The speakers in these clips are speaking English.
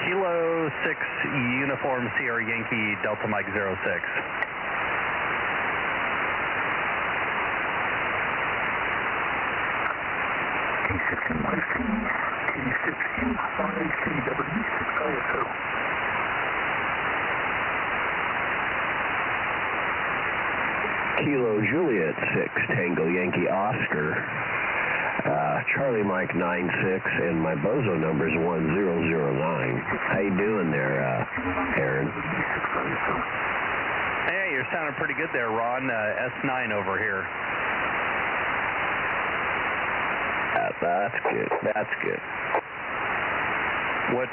Kilo 6 Uniform Sierra Yankee Delta Mike 06. Kilo Juliet 6 Tango Yankee Oscar, Charlie Mike 96, and my Bozo number is 1009. How you doing there, Aaron? Hey, you're sounding pretty good there, Ron. S9 over here. That's good. That's good. What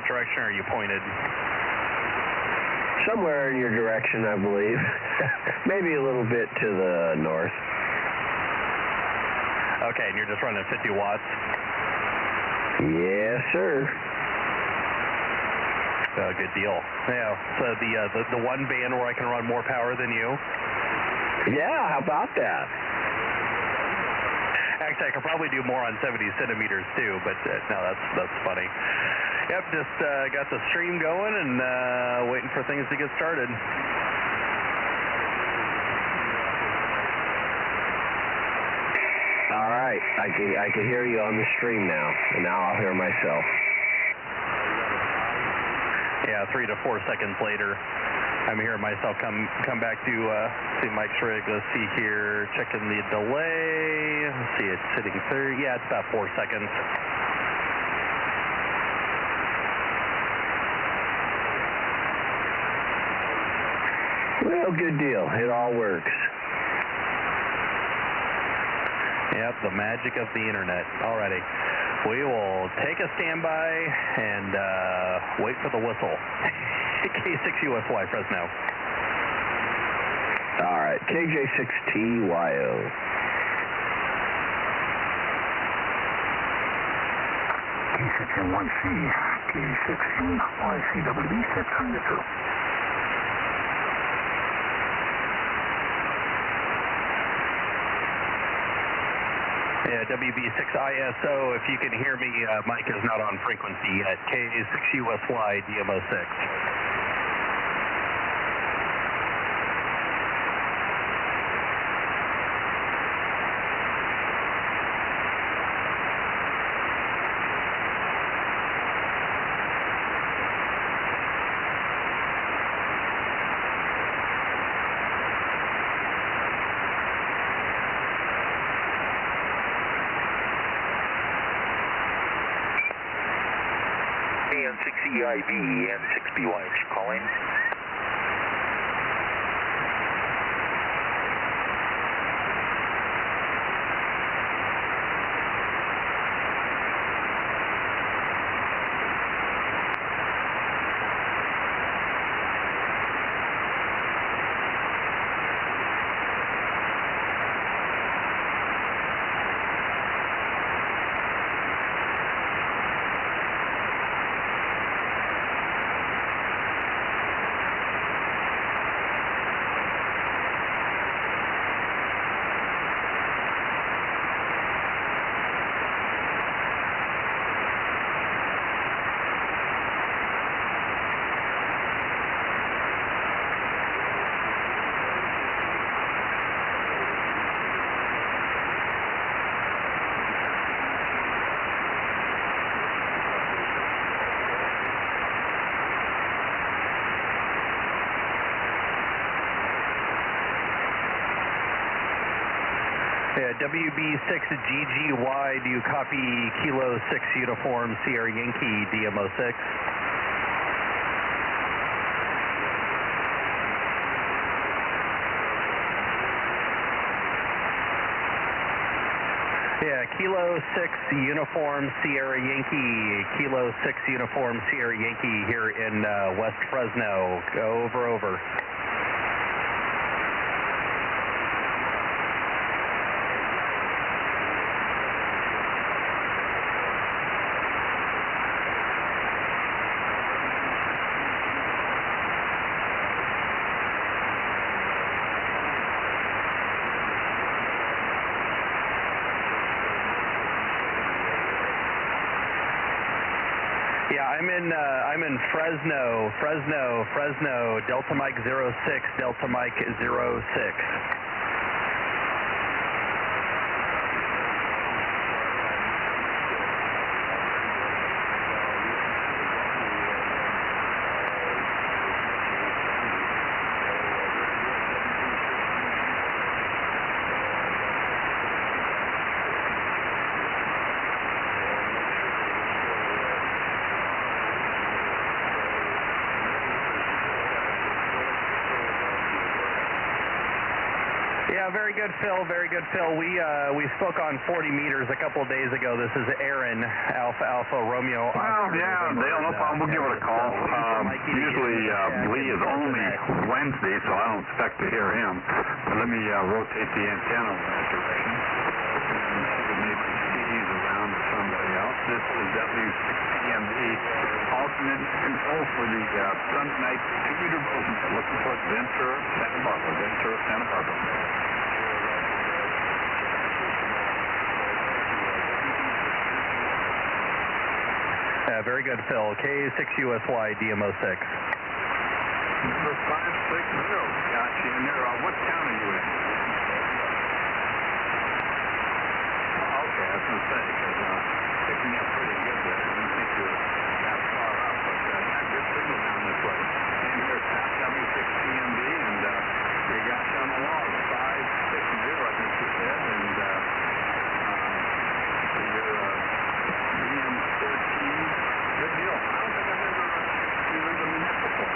direction are you pointed? Somewhere in your direction, I believe. Maybe a little bit to the north. Okay, and you're just running 50 watts? Yes, sir. Good deal. Yeah, so the one band where I can run more power than you? Yeah, how about that? Actually, I could probably do more on 70 centimeters too, but no, that's funny. Yep, just got the stream going and waiting for things to get started. All right, I can hear you on the stream now, and now I'll hear myself. Yeah, 3 to 4 seconds later, I'm hearing myself come back to Mike's rig. Let's see here, checking the delay. Let's see, it's sitting through. Yeah, it's about 4 seconds. Well, good deal. It all works. Yep, the magic of the internet. Alrighty. We will take a standby and wait for the whistle. K6USY, Fresno. All right, KJ6TYO. K6N1C, K6NYCWB602. Yeah, WB6ISO, if you can hear me, Mike is not on frequency yet. K6USY, DMO6. N6EIB, N6BY, calling. Yeah, WB6GGY, do you copy Kilo 6 Uniform Sierra Yankee DMO6? Yeah, Kilo 6 Uniform Sierra Yankee, Kilo 6 Uniform Sierra Yankee here in West Fresno. Over. Yeah, I'm in Fresno, Delta Mike 06, Delta Mike 06. Yeah, very good, Phil. Very good, Phil. We spoke on 40 meters a couple of days ago. This is Aaron, Alpha Romeo. Well, yeah, Dale, no problem. We'll give it a call. Usually Lee is only Wednesday, so I don't expect to hear him. But let me rotate the antenna in that direction. Maybe he's around or somebody else. This is W6PMD, alternate control for the Sunday night commuter Bozo Net, looking towards Ventura, Santa Barbara. Very good, Phil. K6USY, DMO6. For 560. Gotcha. And there, what town are you in? Oh, okay, I was going to say, because picking up pretty good there. I didn't think you were that far up, but got good signal down this way. And here's W6PMD, and you got you on the log, 560, I think you said, and your DM13. Good deal. I don't think I've ever remembered the net before.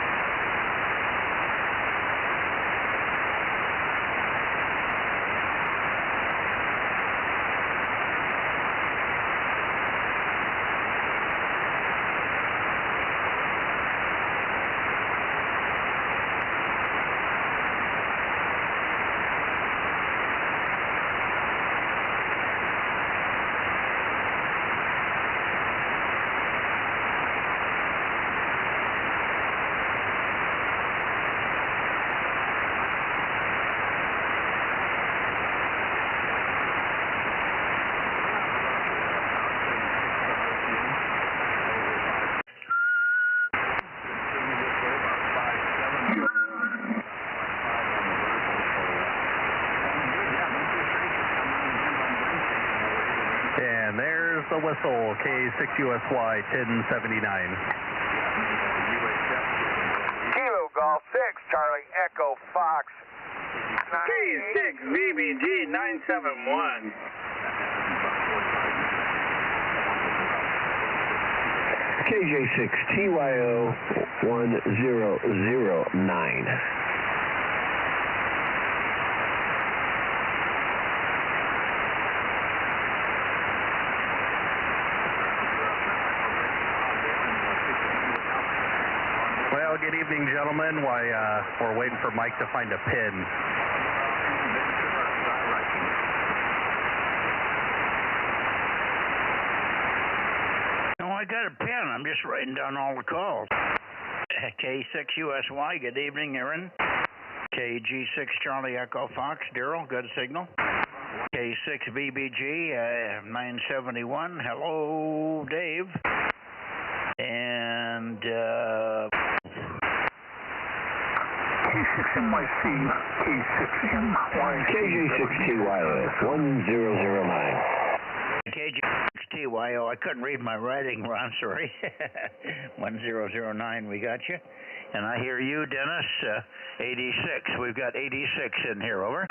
And there's the whistle, K6USY 1079. Kilo Golf 6, Charlie Echo Fox. K6 BBG 971. KJ6TYO 1009. Well, good evening, gentlemen. We're waiting for Mike to find a pin. No, I got a pen. I'm just writing down all the calls. K6USY, good evening, Aaron. KG6 Charlie Echo Fox, Daryl, good signal. K6BBG 971, hello, Dave. And K6NYC, K6NY. KJ6TYO 1009. KG6TYO, I couldn't read my writing, Ron, sorry. 1009, we got you. And I hear you, Dennis, 86. We've got 86 in here, over.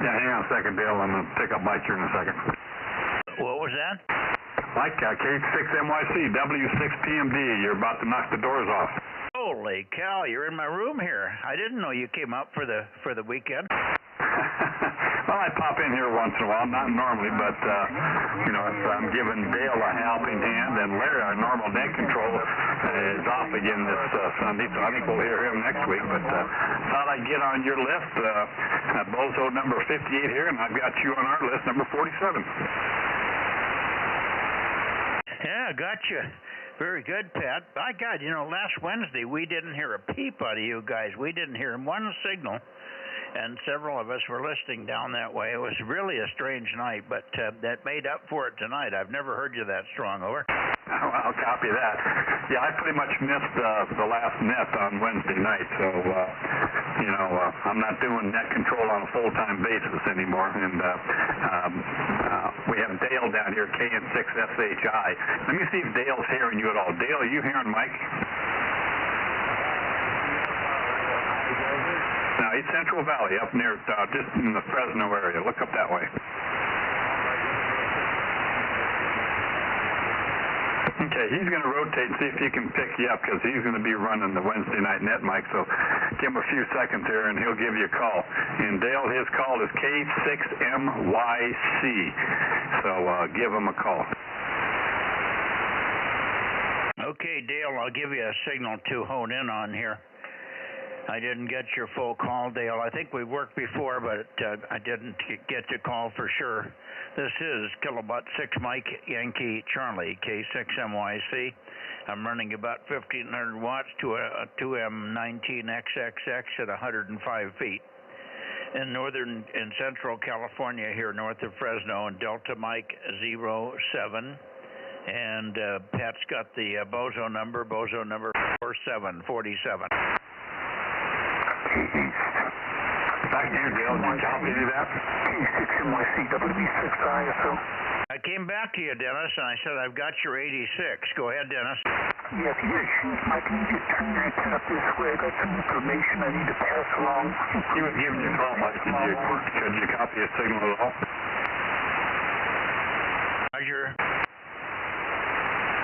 Yeah, hang on a second, Dale. I'm going to pick up Mike here in a second. What was that? Mike, K6NYC, W6PMD. You're about to knock the doors off. Holy cow, you're in my room here. I didn't know you came up for the weekend. Well, I pop in here once in a while, not normally, but, if I'm giving Dale a helping hand, and Larry, our normal net control, is off again this Sunday, so I think we'll hear him next week. But thought I'd get on your list, Bozo number 58 here, and I've got you on our list, number 47. Yeah, gotcha. Very good, Pat. By God, you know, last Wednesday we didn't hear a peep out of you guys. We didn't hear one signal, and several of us were listening down that way. It was really a strange night, but that made up for it tonight. I've never heard you that strong. Over. I'll copy that. Yeah, I pretty much missed the last net on Wednesday night, so, you know, I'm not doing net control on a full-time basis anymore, and we have Dale down here, KN6SHI. Let me see if Dale's hearing you at all. Dale, are you hearing Mike? No, he's Central Valley, up near, just in the Fresno area. Look up that way. Okay, he's going to rotate, see if he can pick you up, because he's going to be running the Wednesday night net, Mike, so give him a few seconds here, and he'll give you a call. And Dale, his call is K6MYC, so give him a call. Okay, Dale, I'll give you a signal to hone in on here. I didn't get your full call, Dale. I think we worked before, but I didn't get your call for sure. This is Kilowatt 6 Mike Yankee Charlie, K6MYC. I'm running about 1,500 watts to a 2M19XXX at 105 feet. In northern and central California here north of Fresno, and Delta Mike 07. And Pat's got the Bozo number 4747. Back to you, Dale. Did you copy that? K6MYC, WB6 ISO. I came back to you, Dennis, and I said, I've got your 86. Go ahead, Dennis. Yeah, if you get a chance, Mike, can you just turn your antenna up this way? I got some information I need to pass along. He was giving you a call, Mike. Could you copy a signal at all?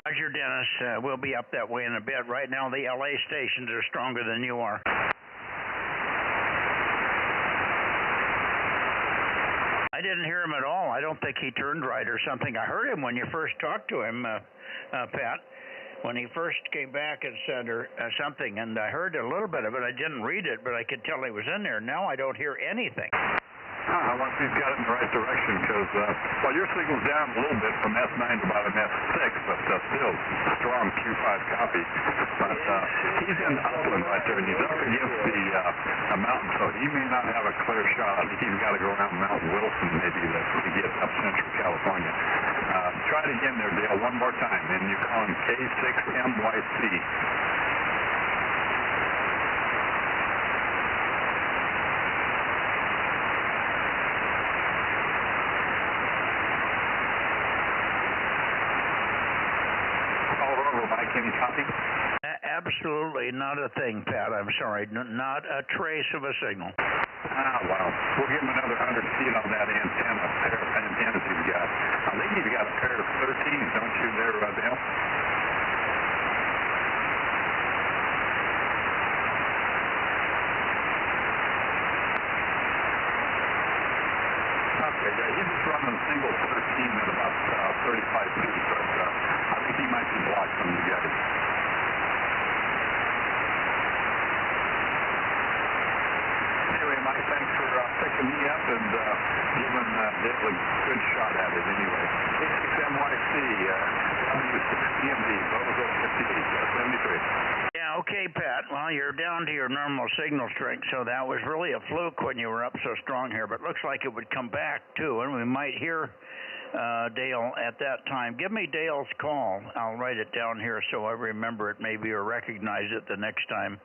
Roger, Dennis. We'll be up that way in a bit. Right now, the LA stations are stronger than you are. I didn't hear him at all. I don't think he turned right or something. I heard him when you first talked to him, Pat, when he first came back and said something, and I heard a little bit of it. I didn't read it, but I could tell he was in there. Now I don't hear anything. I wonder if he's got it in the right direction, because, well, your signal's down a little bit from S9 to about an S6, but still strong Q5 copy. But he's in Upland right there, and he's up against the mountain, so he may not have a clear shot. I think he's got to go around Mount Wilson maybe to get up Central California. Try it again there, Dale, one more time, and you call him K6MYC. Any copy? Absolutely not a thing, Pat. I'm sorry. Not a trace of a signal. Well, we'll give him another 100 feet on that antenna, pair of antennas he's got. I think he's got a pair of 13s, don't you, there, Dale? Okay, yeah, he's just running a single 13 at about 35 feet, but I think he might be blocked from you guys. Anyway, Mike, thanks for picking me up and giving Dale a good shot at it anyway. K6MYC, W6PMD, Bozo 58, 73. Yeah, okay, Pat. Well, you're down to your normal signal strength, so that was really a fluke when you were up so strong here, but it looks like it would come back, too, and we might hear Dale at that time. Give me Dale's call. I'll write it down here so I remember it maybe or recognize it the next time.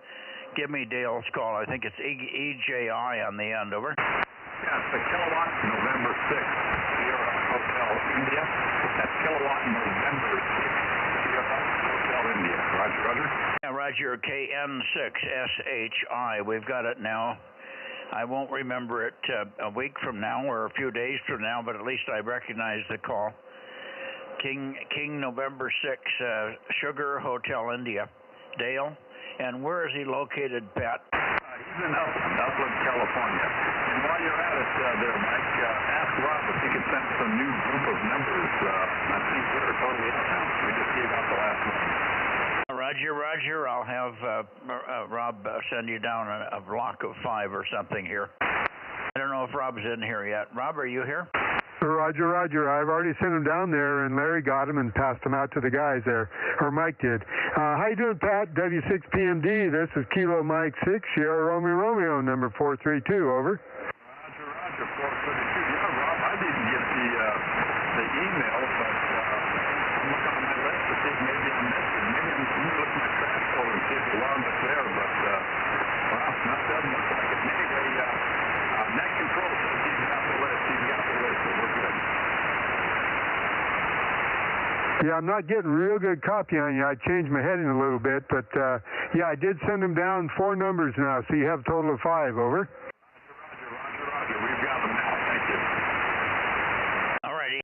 Give me Dale's call. I think it's EJI on the end. Over. Yeah, it's the Kilowatt November 6th, Sierra Hotel India. That's Kilowatt November 6th, Sierra Hotel India. Roger, Roger. Yeah, Roger, KN6SHI. We've got it now. I won't remember it a week from now or a few days from now, but at least I recognize the call. King November 6, Sugar Hotel India. Dale, and where is he located, Pat? He's in Upland, California. And while you're at it there, Mike, ask Rob if he could send us a new group of numbers. I think we're totally out now. We just gave out the last one. Roger. I'll have Rob send you down a block of 5 or something here. I don't know if Rob's in here yet. Rob, are you here? Roger. Roger, Roger. I've already sent them down there, and Larry got them and passed them out to the guys there, or Mike did. How you doing, Pat? W6PMD. This is Kilo Mike 6, Sierra Romeo, number 432. Over. Roger, 432. Yeah, Rob, I didn't get the email, but I'm looking on my list to see if maybe I missed it. Maybe I'm going to look at my trash folder and see if the log is there, but wow, that doesn't look like it. Anyway, Net Control says he's got the list. He's got the list, so we're good. Yeah, I'm not getting real good copy on you. I changed my heading a little bit, but yeah, I did send them down 4 numbers now, so you have a total of 5. Over. Roger. We've got them now. Thank you. All righty.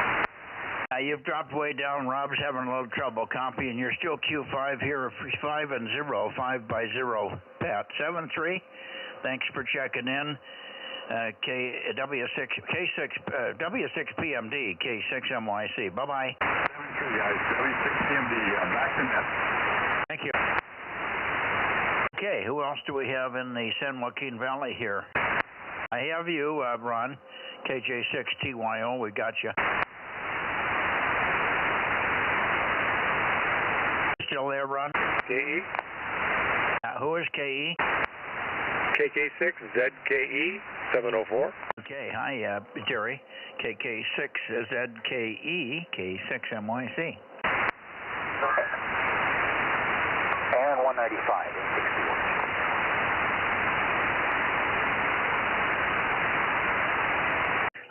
You've dropped way down. Rob's having a little trouble copying. You're still Q5 here, 5 and 0, 5 by 0. Pat, 7-3. Thanks for checking in. W6PMD, K6MYC. Bye-bye. 7-3, guys. W6PMD. Back to net. Thank you. Okay, who else do we have in the San Joaquin Valley here? I have you, Ron. KJ6TYO, we got you. Still there, Ron? KE. Who is KE? KK6ZKE 704. Okay, hi, Jerry. KK6ZKE, K6MYC. And 195 and 61.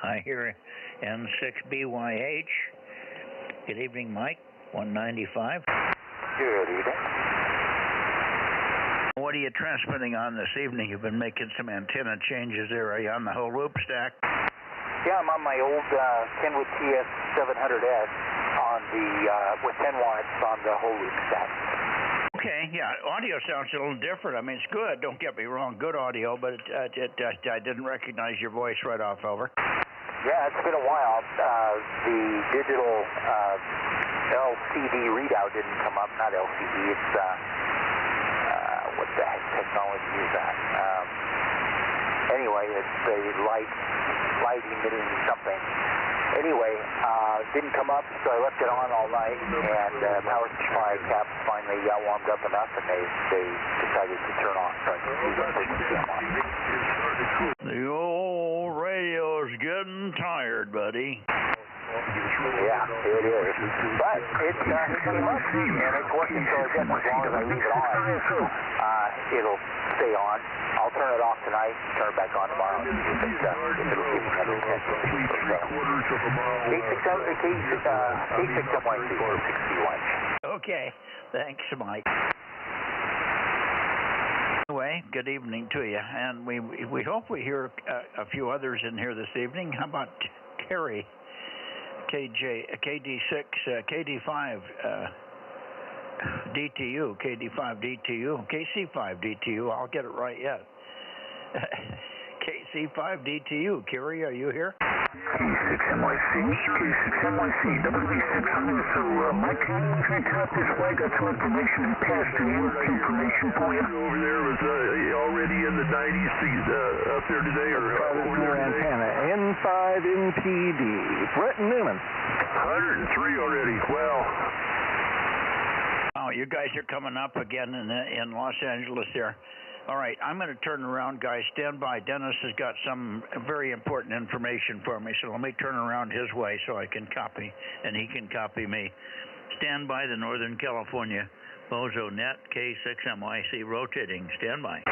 I hear N6BYH. Good evening, Mike. 195. Good evening. What are you transmitting on this evening? You've been making some antenna changes there. Are you on the whole loop stack? Yeah, I'm on my old Kenwood TS700S on the with 10 watts on the whole loop stack. Okay, yeah, audio sounds a little different. I mean, it's good. Don't get me wrong, good audio, but I didn't recognize your voice right off. Over. Yeah, it's been a while. The digital LCD readout didn't come up. Not LCD. It's what the heck technology is that? Anyway, it's the light emitting something. Anyway, didn't come up, so I left it on all night, and power supply cap finally got warmed up enough, and they decided to turn on. So I can see the frequency I'm on. The old radio's getting tired, buddy. Yeah, it is. But it came up, and it's working, so I guess as long as I leave it on, it'll stay on. I'll turn it off tonight, turn it back on tomorrow, and see if it'll give me another 10 minutes or so. K6MYC 461. Okay, thanks, Mike. Anyway, good evening to you, and we hope we hear a few others in here this evening. How about Terry? KD6, KD5 DTU, KD5 DTU, KC5 DTU. I'll get it right yet. KC5 DTU. Kerry, are you here? K6MYC, W600. So, Mike, can you tap this way? I got some information and pass the information for you. Over there was already in the 90s up there today, or over there today? Antenna, N5NPD. Brett Newman. 103 already. Well. Oh, you guys are coming up again in Los Angeles there. All right, I'm going to turn around, guys. Stand by. Dennis has got some very important information for me, so let me turn around his way so I can copy, and he can copy me. Stand by, the Northern California Bozo Net K6MYC rotating. Stand by.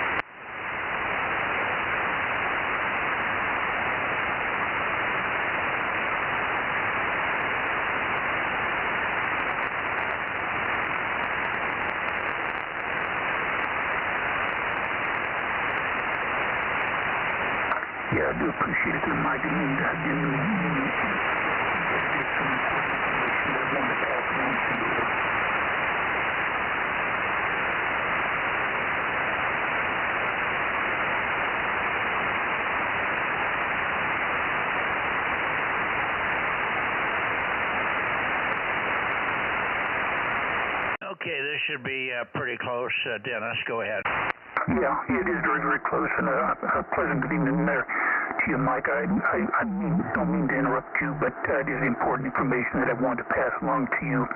Yeah, I do appreciate it, Mike. I need to get some information I want to pass on to you. Okay, this should be pretty close. Dennis, go ahead. Yeah, it is very, very close, and a pleasant good evening there. to you, Mike. I don't mean to interrupt you, but it is important information that I wanted to pass along to you.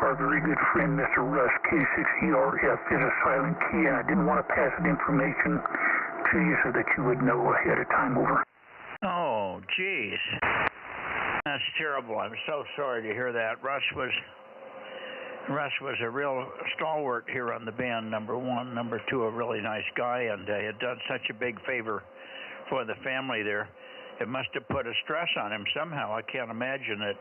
Our very good friend, Mr. Russ, K6ERF, is a silent key, and I didn't want to pass that information to you so that you would know ahead of time. Over. Oh, geez. That's terrible. I'm so sorry to hear that. Russ was a real stalwart here on the band, number one. Number two, a really nice guy, and he had done such a big favor for the family there. It must have put a stress on him somehow. I can't imagine it.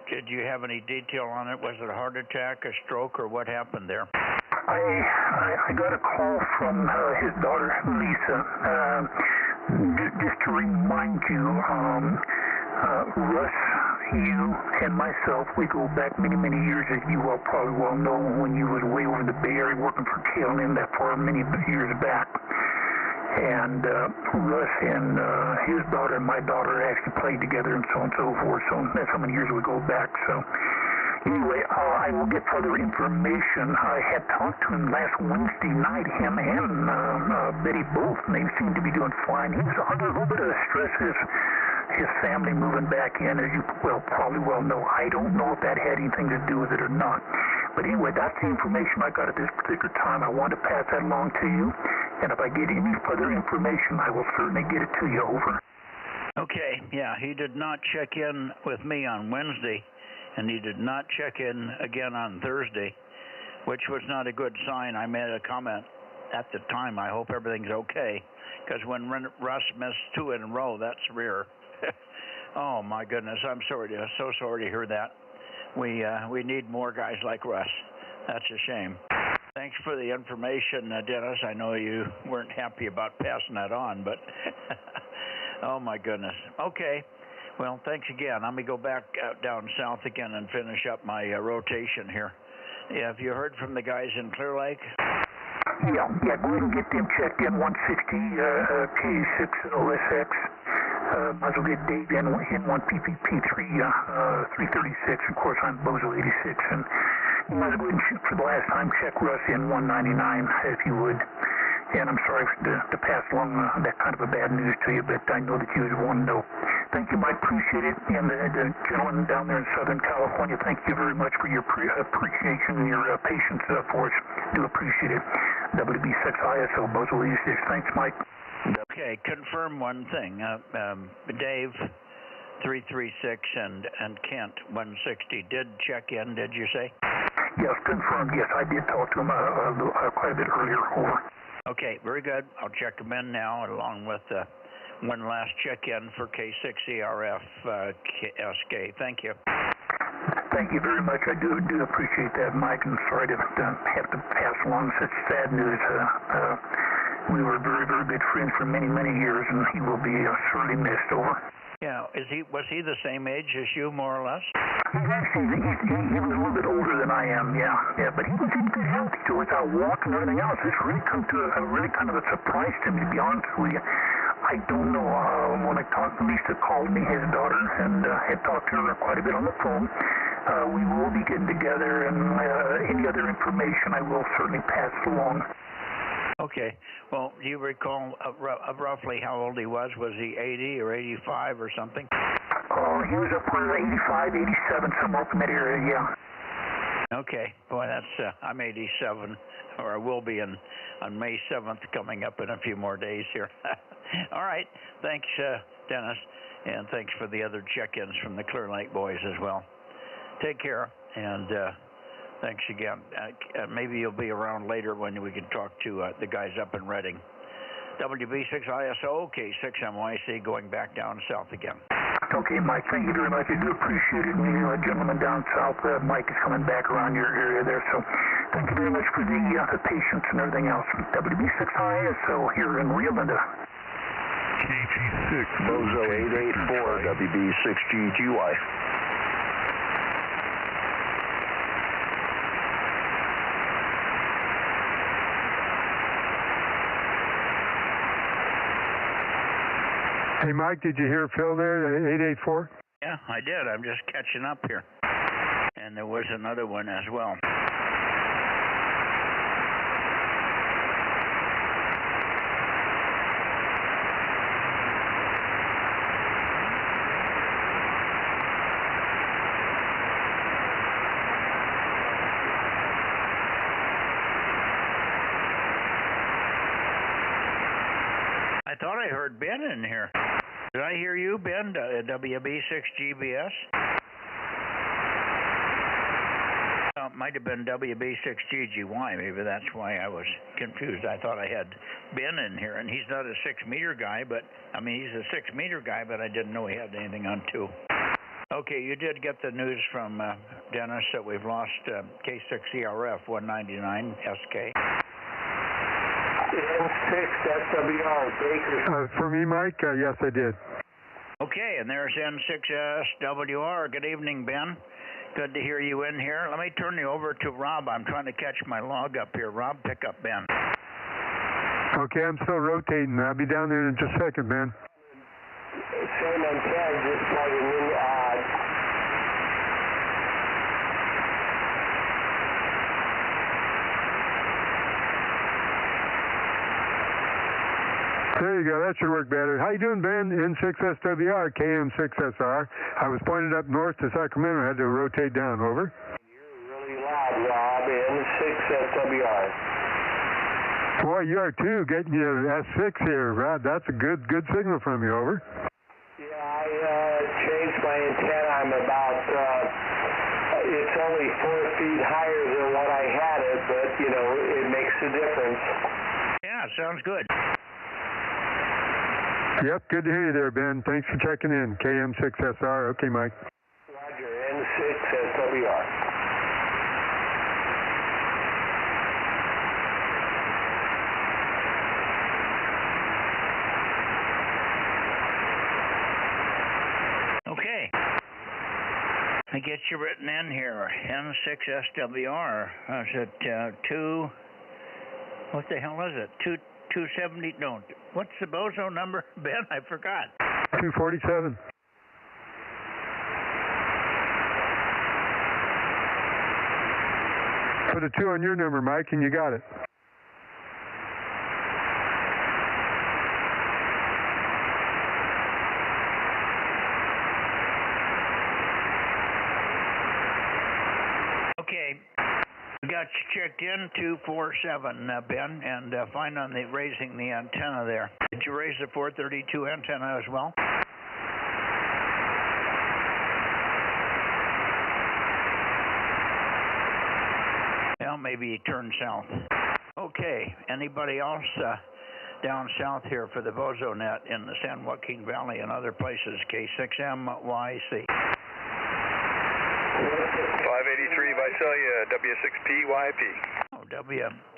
Did you have any detail on it? Was it a heart attack, a stroke, or what happened there? I got a call from his daughter, Lisa. Just to remind you, Russ, you and myself, we go back many, many years, as you probably well know, when you was way over the Bay Area working for KLM that far many years back. And Russ and his daughter and my daughter actually played together and so on and so forth. So that's how many years we go back. So anyway, I will get further information. I had talked to him last Wednesday night, him and Betty both, and they seem to be doing fine. He was under a little bit of stress, his family moving back in, as you probably well know. I don't know if that had anything to do with it or not. But anyway, that's the information I got at this particular time. I want to pass that along to you. And if I get any further information, I will certainly get it to you. Over. Okay, yeah, he did not check in with me on Wednesday, and he did not check in again on Thursday, which was not a good sign. I made a comment at the time, I hope everything's okay, because when Russ missed 2 in a row, that's rare. Oh, my goodness, I'm so sorry to hear that. We need more guys like Russ. That's a shame. Thanks for the information, Dennis. I know you weren't happy about passing that on, but oh my goodness. Okay. Well, thanks again. Let me go back down south again and finish up my rotation here. Yeah, have you heard from the guys in Clear Lake? Yeah. Go ahead and get them checked in. 160 K6 OSX. Might as well get Dave in 1PPP 336. Of course, I'm Bozo 86, and you might as well for the last time check Russ in 199 if you would. And I'm sorry to pass along that kind of a bad news to you, but I know that you would want to know. Thank you, Mike. Appreciate it. And the gentleman down there in Southern California, thank you very much for your appreciation and your patience for us. Do appreciate it. WB6ISO, Bozo 86. Thanks, Mike. Okay, confirm one thing. Dave, 336, and Kent, 160, did check in, did you say? Yes, confirmed. Yes, I did talk to him quite a bit earlier. Over. Okay, very good. I'll check them in now, along with one last check-in for K6ERF SK. Thank you. Thank you very much. I do appreciate that, Mike, and sorry to have to pass along such sad news. We were very, very good friends for many, many years, and he will be sorely missed. Over. Yeah, was he the same age as you, more or less? He was a little bit older than I am, yeah, but he was in good health. He was out walking and everything else. It's really come to really kind of a surprise to me, to be honest with you. I don't know. When I talked, Lisa called me, his daughter, and had talked to her quite a bit on the phone. We will be getting together, and any other information I will certainly pass along. Okay. Well, do you recall roughly how old he was? Was he 80 or 85 or something? Oh, he was up around 85, 87, somewhere up in that area, yeah. Okay. Boy, that's, I'm 87, or I will be on May 7th, coming up in a few more days here. All right. Thanks, Dennis, and thanks for the other check-ins from the Clear Lake boys as well. Take care, and thanks again. Maybe you'll be around later when we can talk to the guys up in Redding. WB6ISO, K6MYC, going back down south again. Okay, Mike, thank you very much. I do appreciate it. You know, gentleman down south, Mike is coming back around your area there, so thank you very much for the patience and everything else. WB6ISO here in Rio Linda. KG6, Bozo 884, WB6GGY. Hey, Mike, did you hear Phil there, 884? Yeah, I did. I'm just catching up here. And there was another one as well. thought I heard Ben in here. Did I hear you, Ben, WB6GBS? It might have been WB6GGY. Maybe that's why I was confused. I thought I had Ben in here, and he's not a 6-meter guy, but, I mean, he's a 6-meter guy, but I didn't know he had anything on 2. Okay, you did get the news from Dennis that we've lost K6ERF 199 SK. N6SWR, Baker. For me, Mike, yes, I did. Okay, and there's N6SWR. Good evening, Ben. Good to hear you in here. Let me turn you over to Rob. I'm trying to catch my log up here. Rob, pick up Ben. Okay, I'm still rotating. I'll be down there in just a second, Ben. Same antenna, just plugging in. There you go. That should work better. How you doing, Ben? N6SWR, KM6SR. I was pointed up north to Sacramento. I had to rotate down. Over. You're really loud, Rob. N6SWR. Boy, you are too. Getting you S6 here, Rob. That's a good signal from you. Over. Yeah, I changed my antenna. I'm about, it's only 4 feet higher than what I had it, but, you know, it makes a difference. Yeah, sounds good. Yep, good to hear you there, Ben. Thanks for checking in. KM6SR. Okay, Mike. Roger, N6SWR. Okay. I get you written in here. N6SWR. Is it 2? What the hell is it? 270? No. What's the Bozo number, Ben? I forgot. 247. Put a 2 on your number, Mike, and you got it. Okay. Got you checked in, 247, Ben, and fine on the raising the antenna there. Did you raise the 432 antenna as well? Well, maybe he turned south. Okay, anybody else down south here for the Bozo Net in the San Joaquin Valley and other places? K6MYC. 583 Visalia, W6PYP. Oh,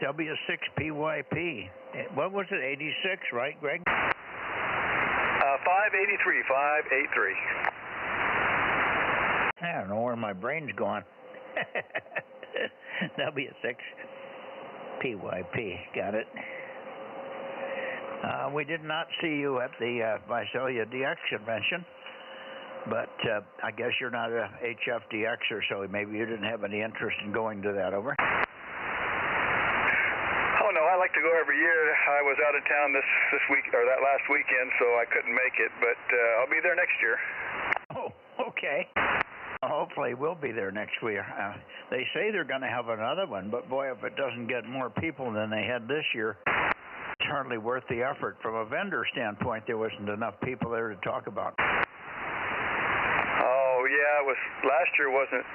W6PYP. What was it, 86, right, Greg? 583, 583. I don't know where my brain's going. W6PYP, got it. We did not see you at the Visalia DX convention. But I guess you're not a HFDXer, so maybe you didn't have any interest in going to that. Over. Oh no, I like to go every year. I was out of town this week or that last weekend, so I couldn't make it. But I'll be there next year. Oh, okay. Well, hopefully we'll be there next year. They say they're going to have another one, but boy, if it doesn't get more people than they had this year, it's hardly worth the effort. From a vendor standpoint, there wasn't enough people there to talk about. Yeah, it was last year wasn't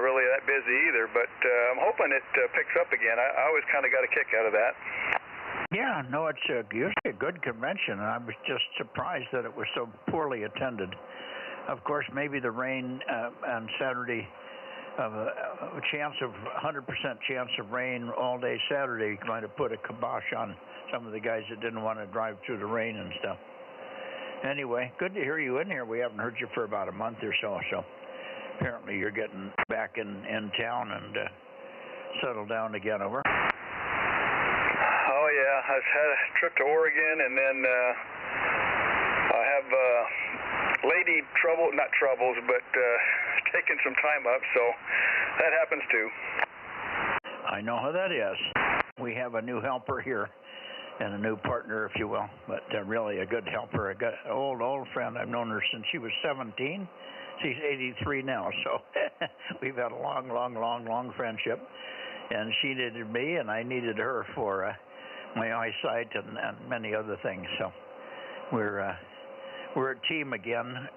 really that busy either, but I'm hoping it picks up again. I always kind of got a kick out of that. Yeah, no, it's usually a good convention, and I was just surprised that it was so poorly attended. Of course, maybe the rain on Saturday, a chance of 100% chance of rain all day Saturday might have put a kibosh on some of the guys that didn't want to drive through the rain and stuff. Anyway, good to hear you in here. We haven't heard you for about a month or so, so apparently you're getting back in town and settled down again. Over. Oh, yeah. I had a trip to Oregon, and then I have lady troubles, but taking some time up, so that happens too. I know how that is. We have a new helper here. And a new partner, if you will, but really a good helper, an old friend. I've known her since she was 17. She's 83 now, so we've had a long friendship. And she needed me, and I needed her for my eyesight and many other things. So we're a team again.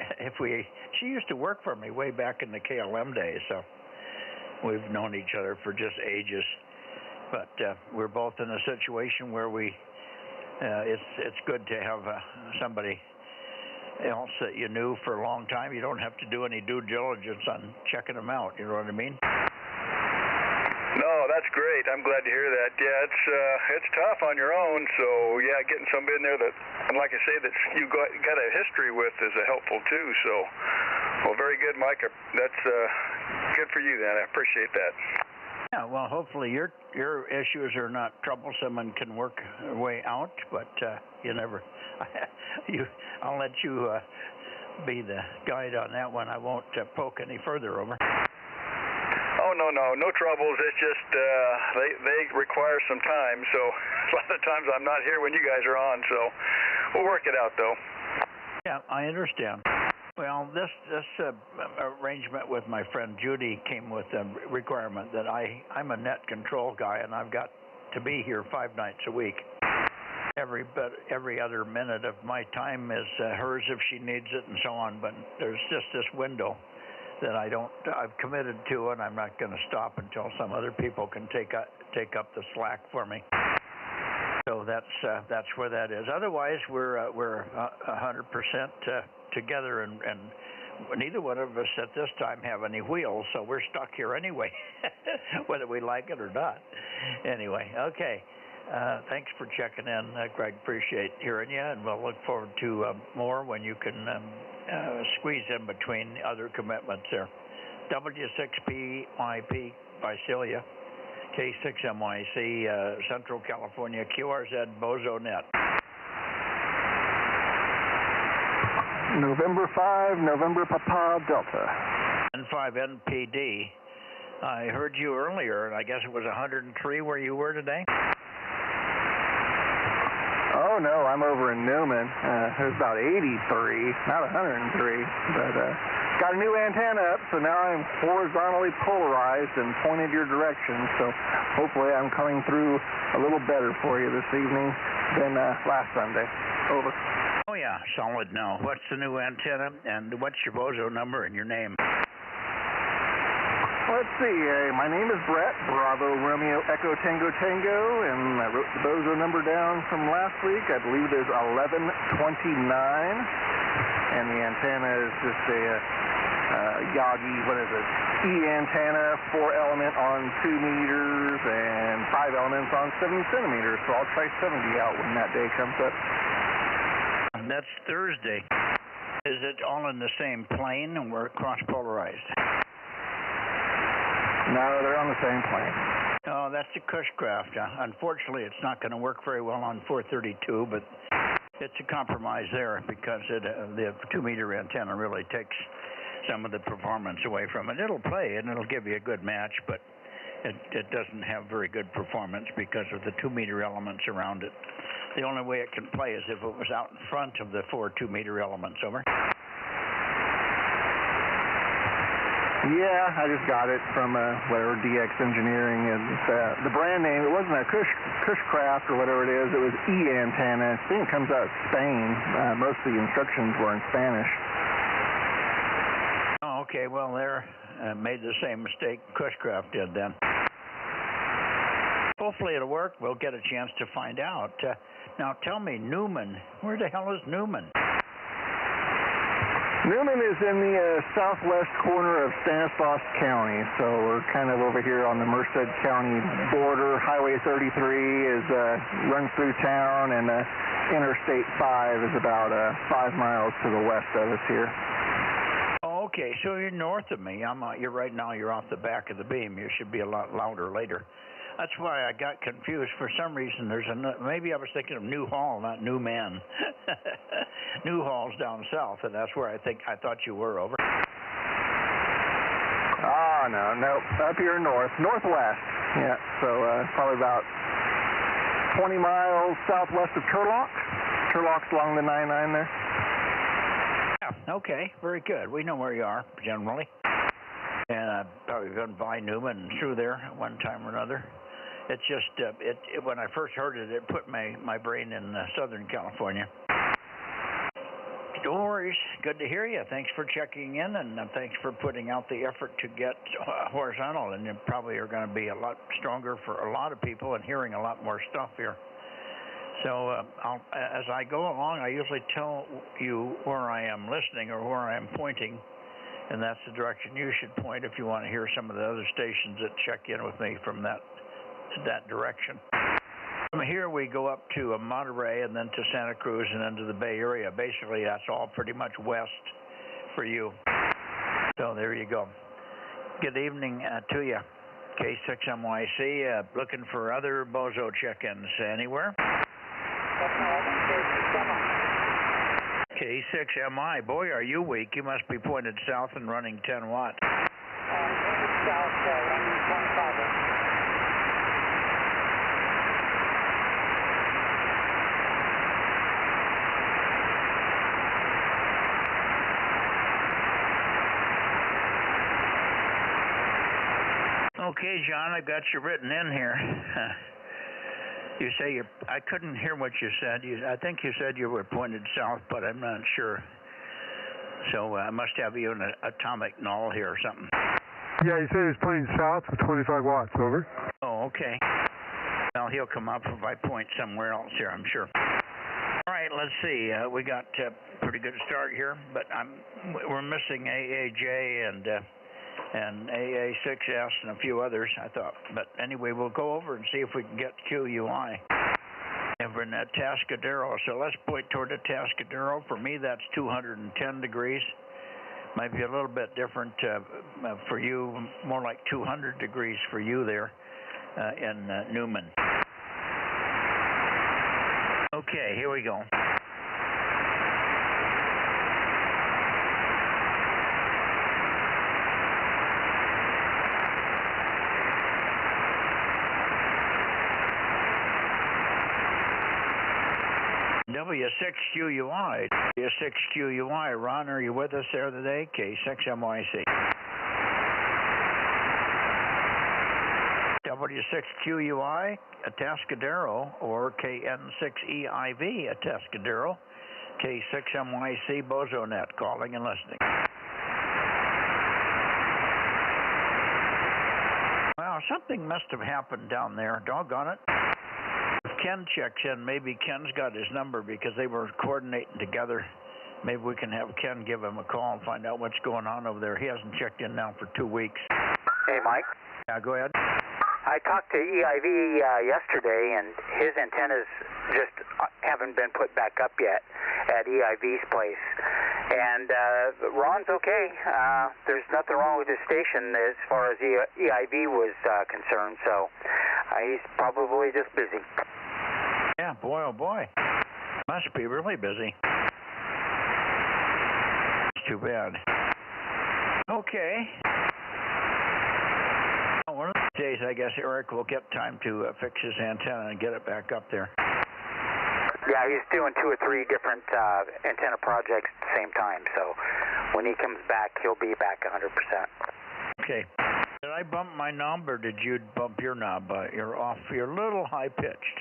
She used to work for me way back in the KLM days, so we've known each other for just ages. But we're both in a situation where it's good to have somebody else that you knew for a long time. You don't have to do any due diligence on checking them out. You know what I mean? No, that's great. I'm glad to hear that. Yeah, it's tough on your own. So yeah, getting somebody in there that, and like I say, that you got a history with is helpful too. So, well, very good, Mike. That's good for you then. I appreciate that. Yeah, well, hopefully your issues are not troublesome and can work their way out. But you never. I'll let you be the guide on that one. I won't poke any further over. Oh, no troubles. It's just they require some time. So a lot of times I'm not here when you guys are on. So we'll work it out, though. Yeah, I understand. Well, this arrangement with my friend Judy came with a requirement that I'm a net control guy, and I've got to be here 5 nights a week. Every other minute of my time is hers if she needs it, and so on. But there's just this window that I've committed to, and I'm not going to stop until some other people can take up the slack for me. So that's where that is. Otherwise, we're 100% together, and neither one of us at this time have any wheels, so we're stuck here anyway, whether we like it or not. Anyway, okay. Thanks for checking in, Greg. Appreciate hearing you, and we'll look forward to more when you can squeeze in between other commitments there. W6PYP Visalia, K6MYC, Central California, QRZ, Bozo Net. November 5, November Papa Delta. N5 NPD. I heard you earlier, and I guess it was 103 where you were today? Oh, no, I'm over in Newman. It was about 83, not 103, but got a new antenna up, so now I'm horizontally polarized and pointed your direction, so hopefully I'm coming through a little better for you this evening than last Sunday. Over. Oh, yeah, solid now. What's the new antenna, and what's your Bozo number and your name? Let's see, my name is Brett, Bravo Romeo Echo Tango Tango, and I wrote the Bozo number down from last week. I believe it is 1129, and the antenna is just a Yagi, what is it, E antenna, 4-element on 2 meters, and 5 elements on 70 centimeters, so I'll try 70 out when that day comes up. That's Thursday. Is it all in the same plane, and we're cross-polarized? No, they're on the same plane. Oh, that's the Cushcraft. Unfortunately, it's not going to work very well on 432, but it's a compromise there because the 2-meter antenna really takes some of the performance away from it. It'll play and it'll give you a good match, but it doesn't have very good performance because of the 2-meter elements around it. The only way it can play is if it was out in front of the 4 2-meter elements. Over. Yeah, I just got it from whatever DX Engineering, and the brand name, it wasn't a Cushcraft or whatever it is, it was E antenna. I think it comes out of Spain. Most of the instructions were in Spanish. Oh, okay, well, they're made the same mistake Cushcraft did then. Hopefully it'll work. We'll get a chance to find out. Now tell me, Newman, where the hell is Newman? Newman is in the southwest corner of Stanislaus County, so we're kind of over here on the Merced County border. Highway 33 runs through town, and Interstate 5 is about 5 miles to the west of us here. Oh, okay, so you're north of me. You're right now. You're off the back of the beam. You should be a lot louder later. That's why I got confused. For some reason, maybe I was thinking of New Hall, not New Man. New Hall's down south, and that's where I thought you were. Over. Ah, no, up here northwest. Yeah, so probably about 20 miles southwest of Turlock. Turlock's along the 99 there. Yeah, okay, very good. We know where you are generally, and I've probably been by Newman and through there at one time or another. It's just when I first heard it, it put my brain in Southern California. No worries. Good to hear you. Thanks for checking in, and thanks for putting out the effort to get horizontal. And you probably are going to be a lot stronger for a lot of people and hearing a lot more stuff here. So as I go along, I usually tell you where I am listening or where I am pointing, and that's the direction you should point if you want to hear some of the other stations that check in with me from that direction. From here, we go up to Monterey and then to Santa Cruz and then to the Bay Area. Basically, that's all pretty much west for you. So there you go. Good evening to you. K6MYC, looking for other Bozo check-ins anywhere? K6MI, boy, are you weak. You must be pointed south and running 10 watts. South, running 25. Okay, John, I've got you written in here. You say I couldn't hear what you said. I think you said you were pointed south, but I'm not sure. So I must have you in an atomic null here or something. Yeah, he said he was pointing south with 25 watts, over. Oh, okay. Well, he'll come up if I point somewhere else here, I'm sure. All right, let's see. We got a pretty good start here, but we're missing AAJ and AA6S and a few others, I thought. But anyway, we'll go over and see if we can get QUI. And we're in Atascadero, so let's point toward Atascadero. For me, that's 210 degrees. Might be a little bit different for you, more like 200 degrees for you there in Newman. Okay, here we go. W6QUI, W6QUI. Ron, are you with us there today? K6MYC. W6QUI, Atascadero, or KN6EIV, Atascadero, K6MYC, Bozo Net, calling and listening. Well, something must have happened down there. Doggone it. If Ken checks in, maybe Ken's got his number because they were coordinating together. Maybe we can have Ken give him a call and find out what's going on over there. He hasn't checked in now for 2 weeks. Hey, Mike. Yeah, go ahead. I talked to EIV yesterday, and his antennas just haven't been put back up yet at EIV's place. And Ron's okay. There's nothing wrong with his station as far as EIV was concerned, so he's probably just busy. Yeah, boy, oh boy. Must be really busy. It's too bad. Okay. One of these days, I guess Eric will get time to fix his antenna and get it back up there. Yeah, he's doing 2 or 3 different antenna projects at the same time, so when he comes back, he'll be back 100%. Okay. Did I bump my knob, or did you bump your knob? You're off. You're a little high-pitched.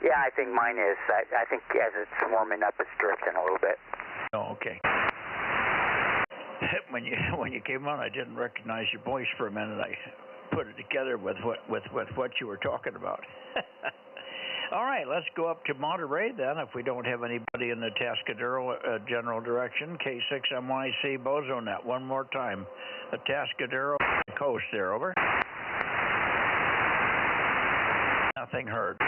Yeah, I think mine is. I think as it's warming up, it's drifting a little bit. Oh, okay. When you came on, I didn't recognize your voice for a minute. I put it together with what you were talking about. All right, let's go up to Monterey then, if we don't have anybody in the Atascadero general direction. K6MYC Bozo Net, one more time. Atascadero coast there, over. Nothing heard.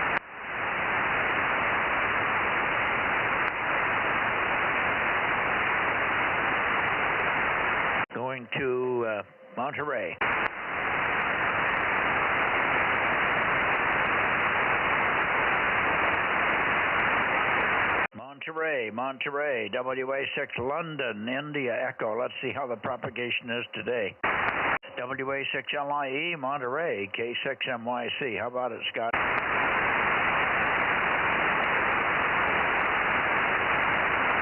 Going to Monterey. Monterey, WA6 London, India Echo. Let's see how the propagation is today. WA6 LIE, Monterey, K6MYC. How about it, Scott?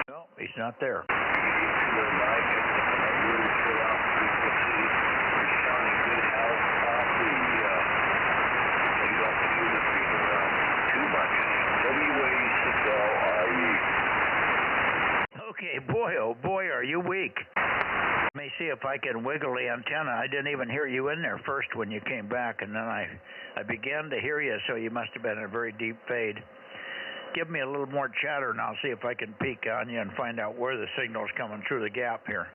No, he's not there. Okay, you weak? Let me see if I can wiggle the antenna. I didn't even hear you in there first when you came back, and then I began to hear you, so you must have been in a very deep fade. Give me a little more chatter, and I'll see if I can peek on you and find out where the signal's coming through the gap here.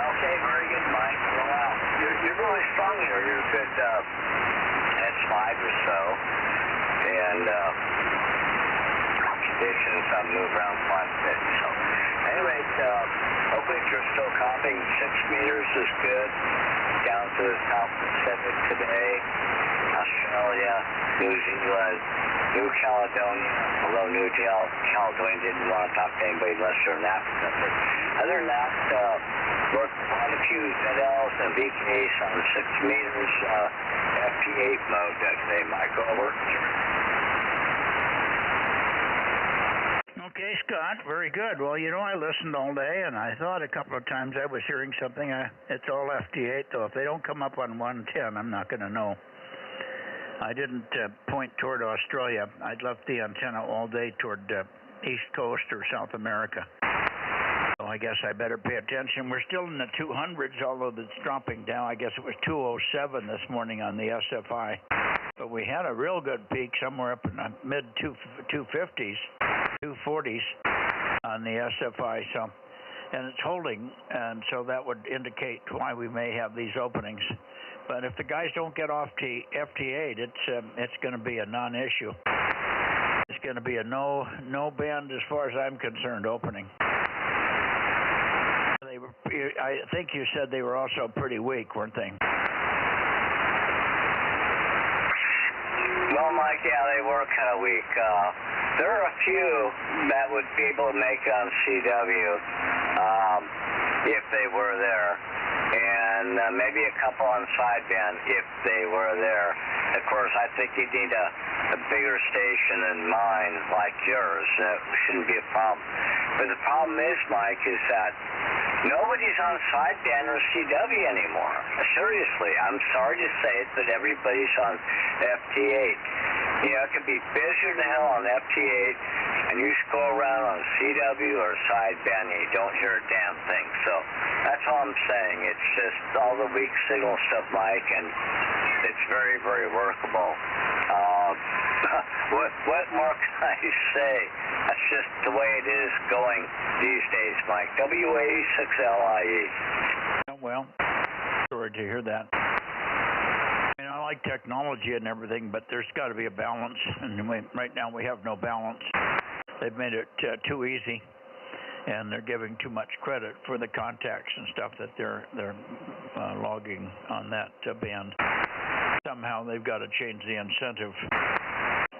Okay, very good, Mike. Well, you're really strong here. You're a good S5 or so, and conditions move around quite a bit. So, anyway, hopefully if you're still copying 6 meters is good. Down to the South Pacific today, Australia, New Zealand, New Caledonia, although New Caledonia didn't want to talk to anybody unless you're in Africa. But other than that, worked quite a few ZLs and VKs on 6 meters, FT8 mode today, Mike. Over. Okay, Scott, very good. Well, you know, I listened all day, and I thought a couple of times I was hearing something. It's all FT8, though. If they don't come up on 110, I'm not going to know. I didn't point toward Australia. I'd left the antenna all day toward East Coast or South America. So I guess I better pay attention. We're still in the 200s, although it's dropping down. I guess it was 207 this morning on the SFI. But we had a real good peak somewhere up in the mid-250s, 240s on the SFI. So, and it's holding, and so that would indicate why we may have these openings. But if the guys don't get off FT8, it's going to be a non-issue. It's going to be a no band as far as I'm concerned opening. I think you said they were also pretty weak, weren't they? Well, Mike, yeah, they were kind of weak. There are a few that would be able to make on CW if they were there. And maybe a couple on sideband if they were there. Of course, I think you need a bigger station than mine like yours. That shouldn't be a problem. But the problem is, Mike, is that nobody's on sideband or CW anymore. Seriously, I'm sorry to say it, but everybody's on FT8. You know, it could be busier than hell on FT8, and you go around on CW or sideband and you don't hear a damn thing. So that's all I'm saying. It's just all the weak signal stuff, Mike, and it's very, very workable. What more can I say? That's just the way it is going these days, Mike. WA6LIE. Well, sorry to hear that. I mean, I like technology and everything, but there's got to be a balance, and right now we have no balance. They've made it too easy, and they're giving too much credit for the contacts and stuff that they're logging on that band. Somehow they've got to change the incentive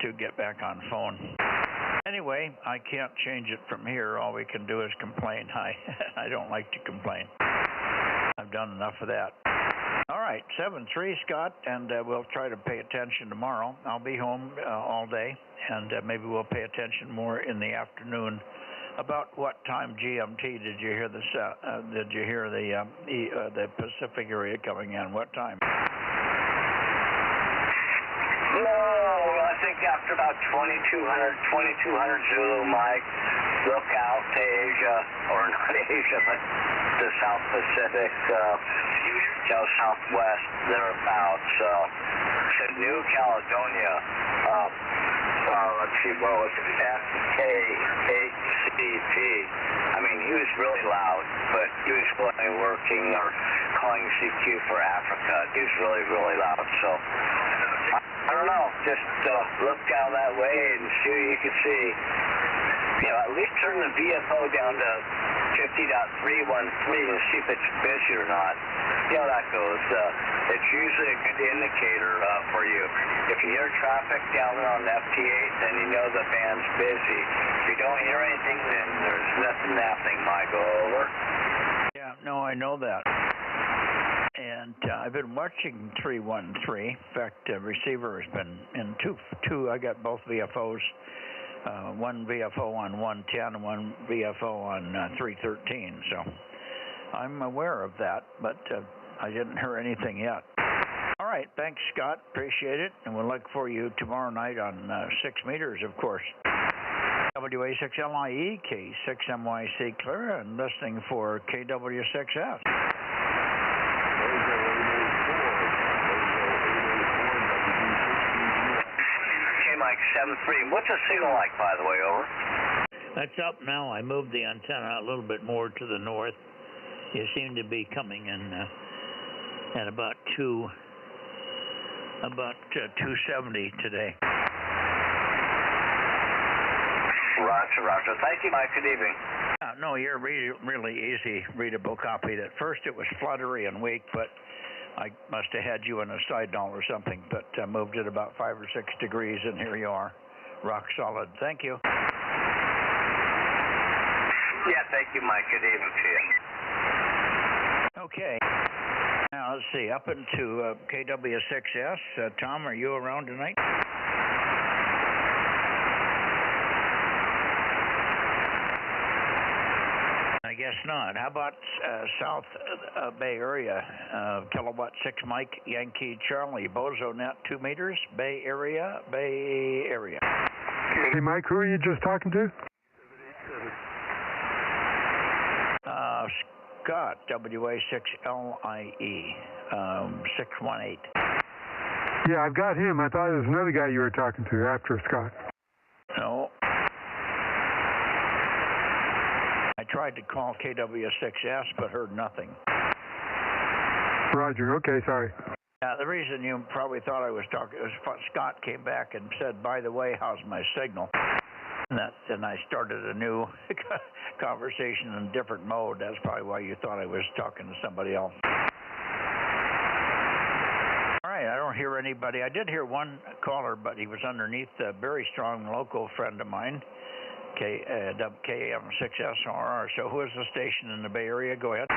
to get back on phone. Anyway, I can't change it from here. All we can do is complain. I don't like to complain. I've done enough of that. All right, 7-3, Scott, and we'll try to pay attention tomorrow. I'll be home all day, and maybe we'll pay attention more in the afternoon. About what time GMT did you hear this? Did you hear the Pacific area coming in? What time? No, I think after about 2200 Zulu, Mike, look out to Asia, or not Asia, but the South Pacific, Southwest, thereabouts. To New Caledonia, let's see, what was it, FK8CP. I mean, he was really loud, but he was really working or calling CQ for Africa. He was really, really loud, so I don't know, just look down that way and see what you can see. You know, at least turn the VFO down to 50.313 and see if it's busy or not. See how that goes. It's usually a good indicator for you. If you hear traffic down there on FT8, then you know the band's busy. If you don't hear anything, then there's nothing happening, Michael. Over. Yeah, no, I know that. And I've been watching 313. In fact, receiver has been in two. I got both VFOs. One VFO on 110 and one VFO on 313. So I'm aware of that, but I didn't hear anything yet. All right, thanks, Scott. Appreciate it. And we'll look for you tomorrow night on 6 meters, of course. WA6LIE, K6MYC clear, and listening for KW6S. Mike 7-3. What's the signal like, by the way, over? That's up now. I moved the antenna a little bit more to the north. You seem to be coming in at about 270 today. Roger, roger. Thank you, Mike. Good evening. No, you're really easy, readable copy. At first it was fluttery and weak, but I must have had you in a side null or something, but moved it about 5 or 6 degrees, and here you are. Rock solid. Thank you. Yeah, thank you, Mike. Good evening to you. Okay. Now, let's see. Up into KW6S. Tom, are you around tonight? I guess not. How about South Bay Area? Kilowatt 6 Mike Yankee Charlie. Bozo Net 2 meters. Bay Area. Bay Area. Hey, Mike, who are you just talking to? Scott, WA6LIE, 618. Yeah, I've got him. I thought it was another guy you were talking to after Scott. No. I tried to call KW6S, but heard nothing. Roger. Okay, sorry. The reason you probably thought I was talking was Scott came back and said, by the way, how's my signal? And I started a new conversation in a different mode. That's probably why you thought I was talking to somebody else. All right, I don't hear anybody. I did hear one caller, but he was underneath a very strong local friend of mine, KM6SRR. So who is the station in the Bay Area? Go ahead.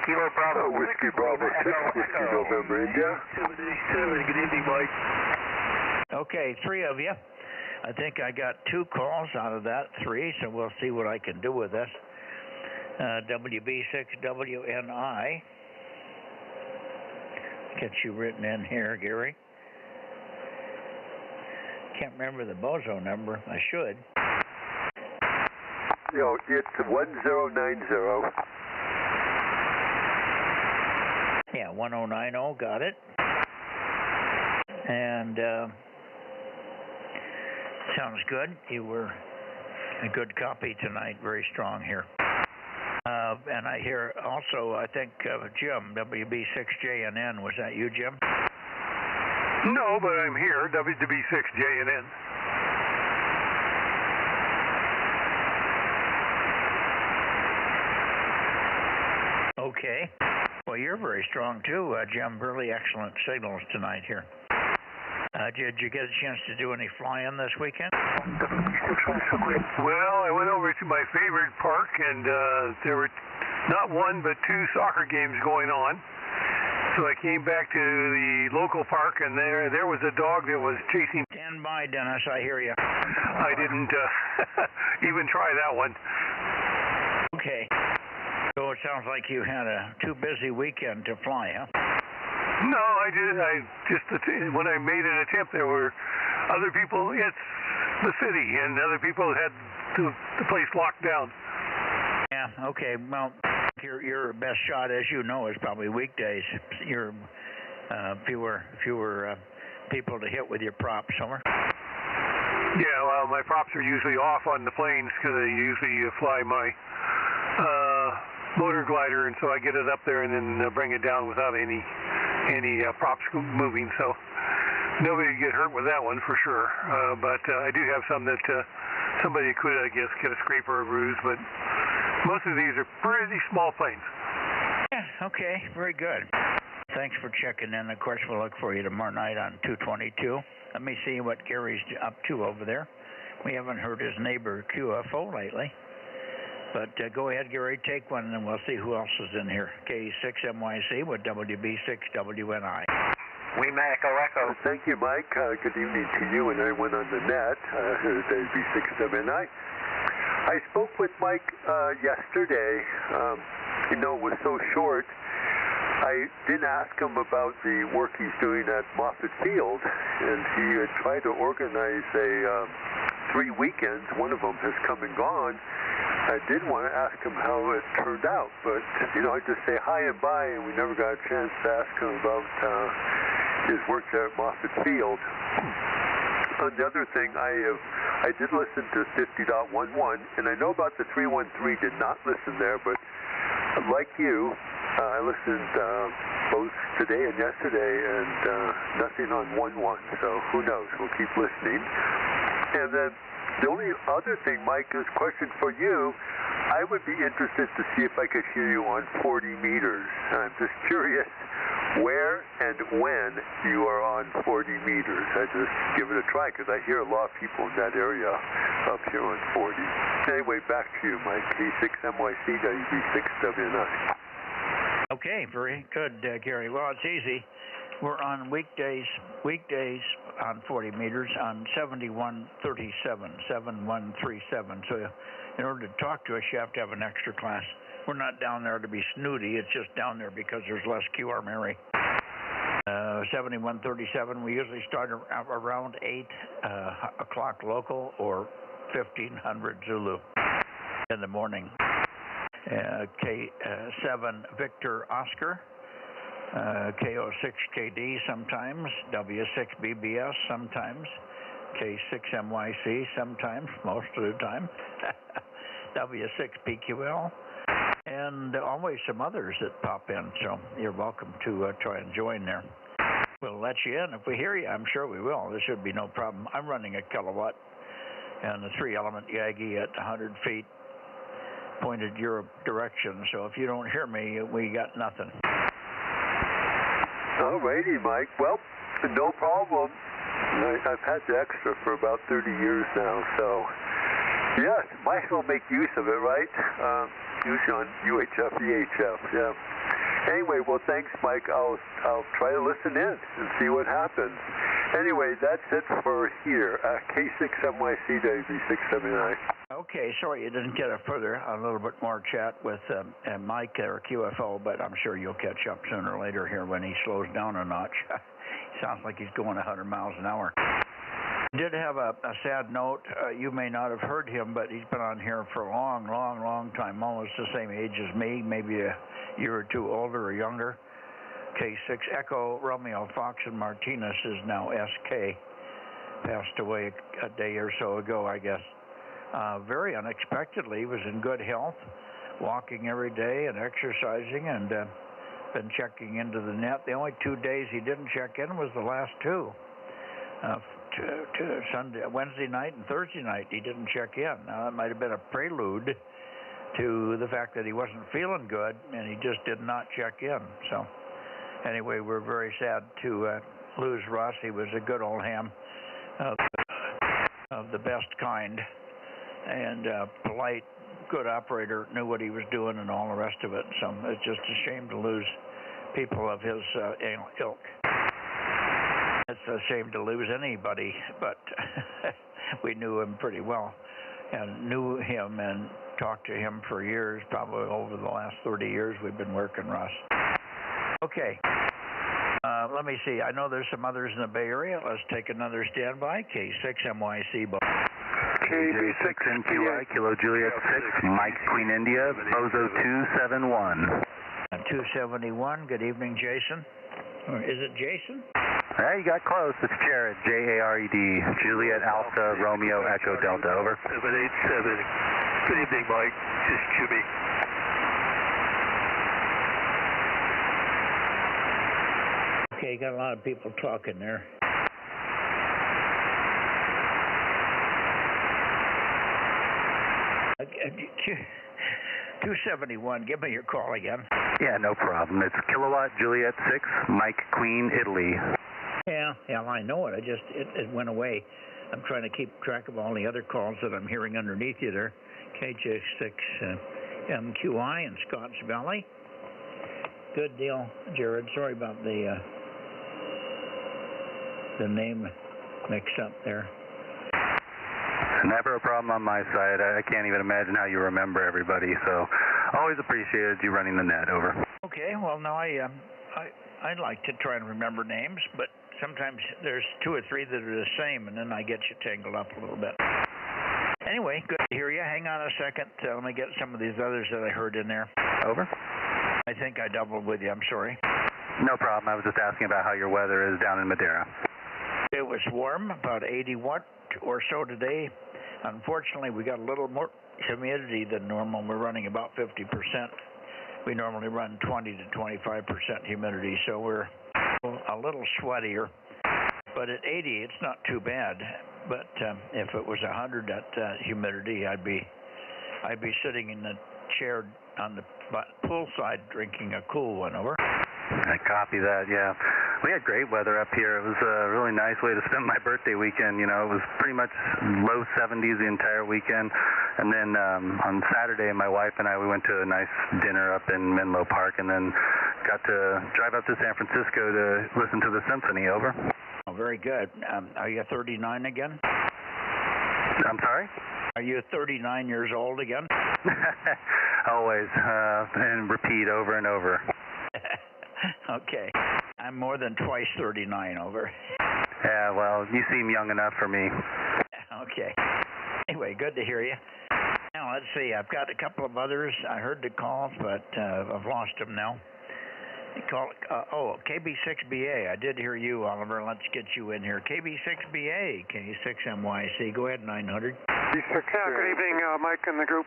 Kilo Bravo, Whiskey Bravo 6, Whiskey November, India. 787, good evening, Mike. Okay, 3 of you. I think I got 2 calls out of that, 3, so we'll see what I can do with this. WB6WNI. Get you written in here, Gary. Can't remember the Bozo number. I should. No, it's 1090. Yeah, 1090, got it. And sounds good. You were a good copy tonight, very strong here. And I hear also, I think, Jim, WB6JNN. Was that you, Jim? No, but I'm here, WB6JNN. Okay. Well, you're very strong, too, Jim. Really excellent signals tonight here. Did you get a chance to do any flying this weekend? Well, I went over to my favorite park, and there were not 1 but 2 soccer games going on. So I came back to the local park, and there was a dog that was chasing. Stand by, Dennis. I hear you. I didn't even try that one. Okay. So it sounds like you had a too busy weekend to fly, huh? No, I didn't. When I made an attempt, there were other people. It's the city, and other people had the place locked down. Yeah. Okay. Well, your best shot, as you know, is probably weekdays. You're fewer people to hit with your props, Homer. Yeah. Well, my props are usually off on the planes because I usually fly my motor glider, and so I get it up there and then bring it down without any props moving, so nobody would get hurt with that one for sure. But I do have some that somebody could, I guess, get a scrape or a bruise, but most of these are pretty small planes. Yeah, okay, very good. Thanks for checking in. Of course, we'll look for you tomorrow night on 222. Let me see what Gary's up to over there. We haven't heard his neighbor QFO lately. But go ahead, Gary, take one, and we'll see who else is in here. K6MYC with WB6WNI. We Echo Echo. Thank you, Mike. Good evening to you and everyone on the net. WB6WNI. I spoke with Mike yesterday. It was so short. I didn't ask him about the work he's doing at Moffett Field, and he had tried to organize a 3 weekends, one of them has come and gone. I did want to ask him how it turned out, but, I just say hi and bye, and we never got a chance to ask him about his work there at Moffett Field. The other thing, I did listen to 50.11, and I know about the 313, did not listen there, but like you, I listened both today and yesterday, and nothing on 11, so who knows, we'll keep listening. And then the only other thing, Mike, is a question for you. I would be interested to see if I could hear you on 40 meters. I'm just curious where and when you are on 40 meters. I just give it a try because I hear a lot of people in that area up here on 40. Anyway, back to you, Mike. K6MYC WB6W9. Okay, very good, Gary. Well, it's easy. We're on weekdays on 40 meters on 7137, 7137. So in order to talk to us, you have to have an extra class. We're not down there to be snooty. It's just down there because there's less QR Mary. 7137, we usually start around 8 o'clock local or 1500 Zulu in the morning. K7 Victor Oscar. K06KD sometimes, W6 BBS sometimes, K6 MYC sometimes, most of the time, W6 PQL, and always some others that pop in, so you're welcome to try and join there. We'll let you in. If we hear you, I'm sure we will. There should be no problem. I'm running a kilowatt and a 3-element Yagi at 100 feet pointed your direction, so if you don't hear me, we got nothing. All righty, Mike. Well, no problem. I've had the extra for about 30 years now, so yes, might as well make use of it, right? Usually on UHF, EHF, yeah. Anyway, well, thanks, Mike. I'll try to listen in and see what happens. Anyway, that's it for here. K6MYC WB679. Okay, sorry you didn't get a little bit more chat with Mike or QFO, but I'm sure you'll catch up sooner or later here when he slows down a notch. Sounds like he's going 100 miles an hour. Did have a sad note. You may not have heard him, but he's been on here for a long time, almost the same age as me, maybe a year or two older or younger. K6 Echo Romeo Fox and Martinez is now SK. Passed away a day or so ago, I guess. Very unexpectedly, he was in good health, walking every day and exercising, and been checking into the net. The only 2 days he didn't check in was the last two. Wednesday night and Thursday night, he didn't check in. Now, that might have been a prelude to the fact that he wasn't feeling good, and he just did not check in. So, anyway, we're very sad to lose Russ. He was a good old ham of the best kind, and polite, good operator, knew what he was doing and all the rest of it. So it's just a shame to lose people of his ilk. It's a shame to lose anybody, but we knew him pretty well and knew him and talked to him for years, probably over the last 30 years we've been working, Russ. Okay, let me see. I know there's some others in the Bay Area. Let's take another standby. K6MYC. KB6NQI, Kilo Juliet 6, Mike Queen India, Bozo 271. 271, good evening, Jason. Or is it Jason? Hey, you got close. It's Jared, Jared, Juliet Alpha, Romeo Echo Delta, over. 787. Good evening, Mike. This is Jimmy. Okay, got a lot of people talking there. Okay, 271, give me your call again. Yeah, no problem. It's Kilowatt Juliet 6, Mike Queen, Italy. Yeah, I know it. It went away. I'm trying to keep track of all the other calls that I'm hearing underneath you there. KJ6 MQI in Scotts Valley. Good deal, Jared. Sorry about the name mix-up there. Never a problem on my side. I can't even imagine how you remember everybody, so always appreciated you running the net, over. Okay, well, now I'd like to try and remember names, but sometimes there's two or three that are the same, and then I get you tangled up a little bit. Anyway, good to hear you. Hang on a second. Let me get some of these others that I heard in there. Over. I think I doubled with you. I'm sorry. No problem. I was just asking about how your weather is down in Madera. It was warm, about 81 or so today. Unfortunately, we got a little more humidity than normal. We're running about 50%. We normally run 20 to 25% humidity, so we're a little sweatier. But at 80, it's not too bad. But if it was 100 at humidity, I'd be sitting in the chair on the poolside drinking a cool one. Over. I copy that, yeah. We had great weather up here. It was a really nice way to spend my birthday weekend. You know, it was pretty much low 70s the entire weekend. And then on Saturday, my wife and I, we went to a nice dinner up in Menlo Park and then got to drive up to San Francisco to listen to the symphony. Over. Oh, very good. Are you 39 again? I'm sorry? Are you 39 years old again? Always, and repeat over and over. Okay. I'm more than twice 39 over. Yeah, well, you seem young enough for me. Okay. Anyway, good to hear you. Now, let's see. I've got a couple of others. I heard the calls, but I've lost them now. KB6BA. I did hear you, Oliver. Let's get you in here. KB6BA, K6MYC. Go ahead, 900. Good evening, Mike and the group.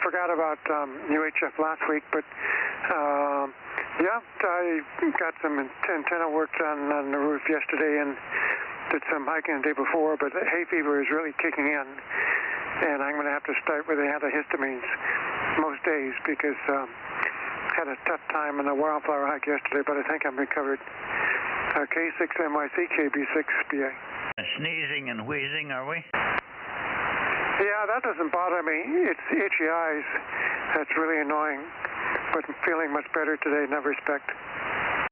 Forgot about UHF last week, but yeah, I got some antenna work done on the roof yesterday and did some hiking the day before, but the hay fever is really kicking in, and I'm going to have to start with the antihistamines most days because had a tough time on the wildflower hike yesterday, but I think I'm recovered. K6MYC, KB6BA. Sneezing and wheezing, are we? Yeah, that doesn't bother me. It's itchy eyes. That's really annoying. But I'm feeling much better today in that respect.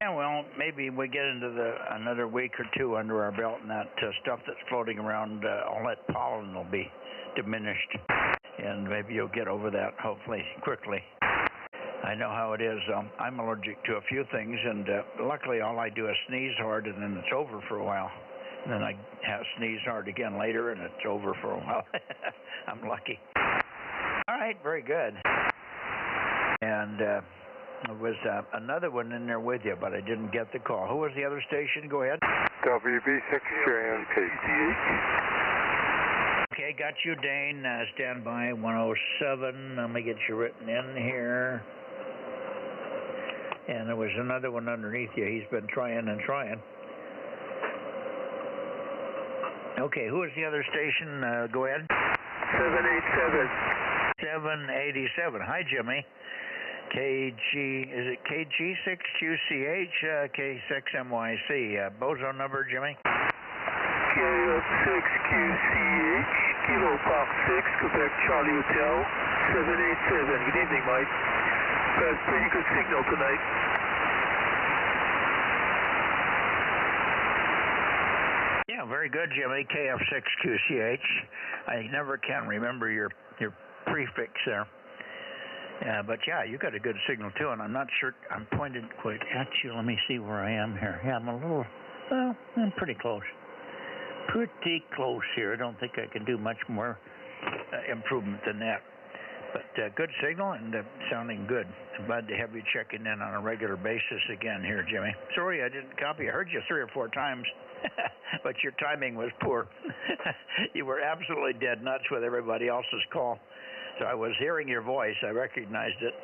Yeah, well, maybe we get into another week or two under our belt and that stuff that's floating around, all that pollen will be diminished. And maybe you'll get over that, hopefully, quickly. I know how it is. I'm allergic to a few things, and luckily all I do is sneeze hard, and then it's over for a while. And then I sneeze hard again later, and it's over for a while. I'm lucky. All right, very good. And there was another one in there with you, but I didn't get the call. Who was the other station? Go ahead. WB6 Okay, got you, Dane. Stand by, 107. Let me get you written in here. And there was another one underneath you. He's been trying and trying. Okay, who is the other station? Go ahead. 787. 787. Hi, Jimmy. Is it KG6QCH, K6MYC? Bozo number, Jimmy? K6QCH, Kilo Pop 6, Quebec Charlie Hotel, 787. Good evening, Mike. Got pretty good signal tonight. Yeah, very good, Jimmy. KF6QCH. I never can remember your prefix there. But yeah, you got a good signal too, and I'm not sure I'm pointed quite at you. Let me see where I am here. Yeah, I'm a little, well, I'm pretty close. Pretty close here. I don't think I can do much more improvement than that. But good signal and sounding good. I'm glad to have you checking in on a regular basis again here, Jimmy. Sorry I didn't copy. I heard you 3 or 4 times, but your timing was poor. You were absolutely dead nuts with everybody else's call. So I was hearing your voice. I recognized it,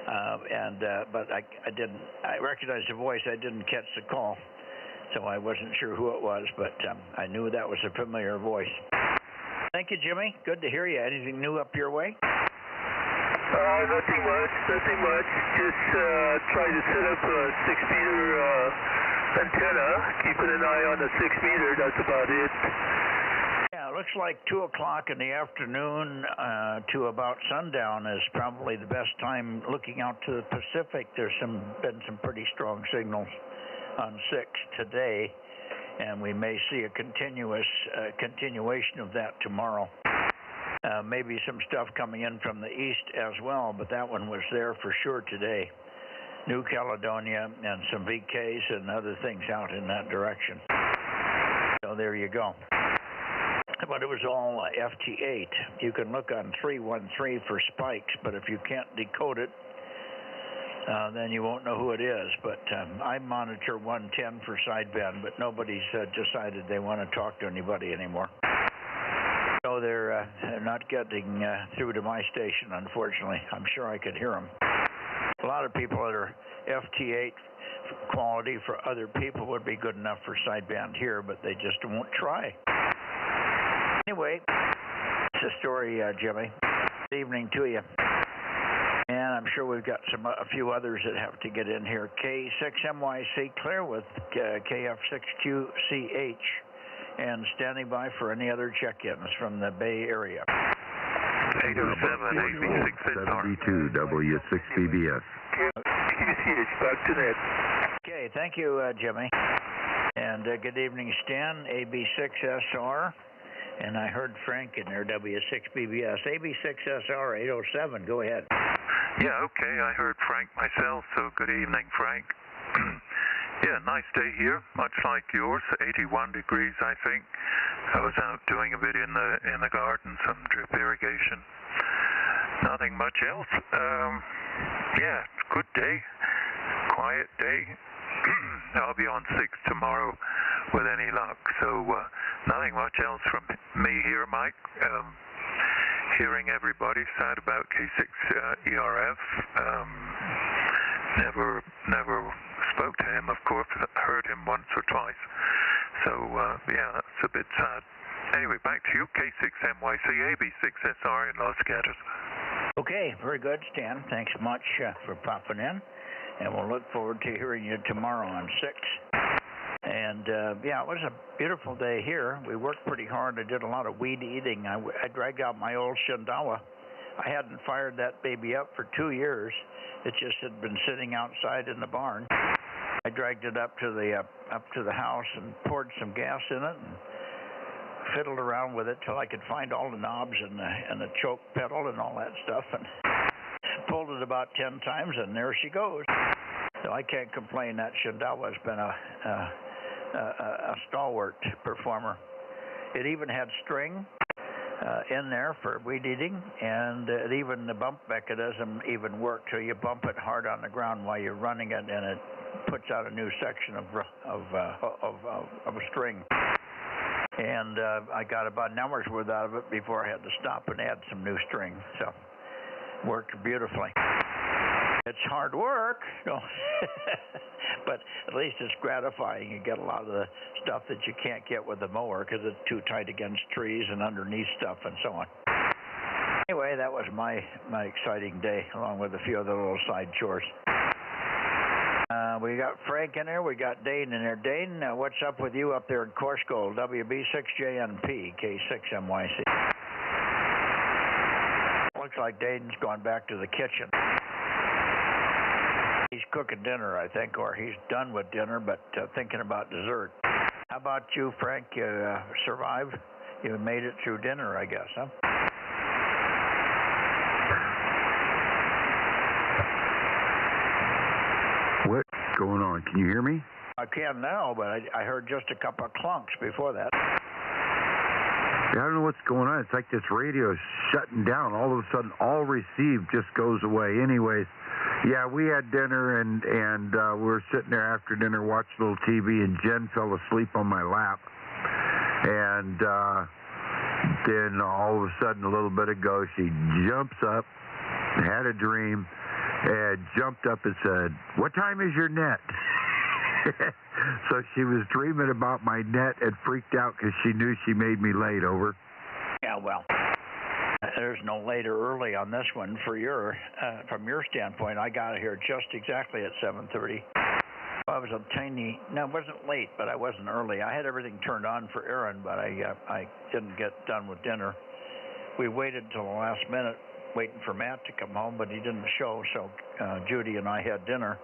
but I didn't. I recognized the voice. I didn't catch the call, so I wasn't sure who it was. But I knew that was a familiar voice. Thank you, Jimmy. Good to hear you. Anything new up your way? Nothing much. Just trying to set up a 6-meter antenna. Keeping an eye on the 6-meter. That's about it. Yeah, it looks like 2 o'clock in the afternoon to about sundown is probably the best time looking out to the Pacific. There's been some pretty strong signals on 6 today, and we may see a continuation of that tomorrow. Maybe some stuff coming in from the east as well, but that one was there for sure today. New Caledonia and some VKs and other things out in that direction. So there you go. but it was all FT8. You can look on 313 for spikes, but if you can't decode it, then you won't know who it is. But I monitor 110 for sideband, but nobody's decided they want to talk to anybody anymore. So they're not getting through to my station, unfortunately. I'm sure I could hear them. A lot of people that are FT8 quality for other people would be good enough for sideband here, but they just won't try. Anyway, it's a story, Jimmy. Good evening to you. And I'm sure we've got a few others that have to get in here. K6MYC clear with KF6QCH, and standing by for any other check-ins from the Bay Area. 807 AB6SR. 72 W6BBS. QCH, back to net. Okay, thank you, Jimmy. And good evening, Stan, AB6SR. And I heard Frank in there, W6BBS. AB6SR 807, go ahead. Yeah, okay, I heard Frank myself, so good evening, Frank. Yeah, nice day here, much like yours, 81 degrees, I think. I was out doing a bit in the garden, some drip irrigation. Nothing much else. Yeah, good day, quiet day. I'll be on 6 tomorrow with any luck, so nothing much else from me here, Mike. Hearing everybody sad about K6 ERF. Never spoke to him, of course, heard him once or twice. So, yeah, that's a bit sad. Anyway, back to you, K6MYC, AB6SR in Los Gatos. Okay, very good, Stan. Thanks much for popping in. And we'll look forward to hearing you tomorrow on 6. And, yeah, it was a beautiful day here. We worked pretty hard. I did a lot of weed eating. I dragged out my old Shindawa. I hadn't fired that baby up for 2 years. It just had been sitting outside in the barn. I dragged it up to the house and poured some gas in it and fiddled around with it till I could find all the knobs and the choke pedal and all that stuff, and pulled it about 10 times, and there she goes. So I can't complain. That Shindawa has been a stalwart performer. It even had string in there for weed eating, and even the bump mechanism even worked. So you bump it hard on the ground while you're running it, and it puts out a new section of string. And I got about an hour's worth out of it before I had to stop and add some new string. So worked beautifully. It's hard work, but at least it's gratifying. You get a lot of the stuff that you can't get with the mower because it's too tight against trees and underneath stuff and so on. Anyway, that was my exciting day, along with a few other little side chores. We got Frank in there. We got Dane in there. Dane, what's up with you up there in Korshkold, WB6JNP, K6MYC? Looks like Dane's gone back to the kitchen. He's cooking dinner, I think, or he's done with dinner, but thinking about dessert. How about you, Frank? You survived? You made it through dinner, I guess, huh? What's going on? Can you hear me? I can now, but I heard just a couple of clunks before that. I don't know what's going on. It's like this radio is shutting down. All of a sudden, all received just goes away. Anyways, yeah, we had dinner, and we were sitting there after dinner watching a little TV, and Jen fell asleep on my lap. And then all of a sudden, a little bit ago, she jumps up, had a dream, and jumped up and said, "What time is your net?" So she was dreaming about my net and freaked out because she knew she made me late. Over. Yeah, well, there's no late or early on this one for from your standpoint. I got here just exactly at 7:30. I was it wasn't late, but I wasn't early. I had everything turned on for Aaron, but I didn't get done with dinner. We waited until the last minute, waiting for Matt to come home, but he didn't show, so Judy and I had dinner.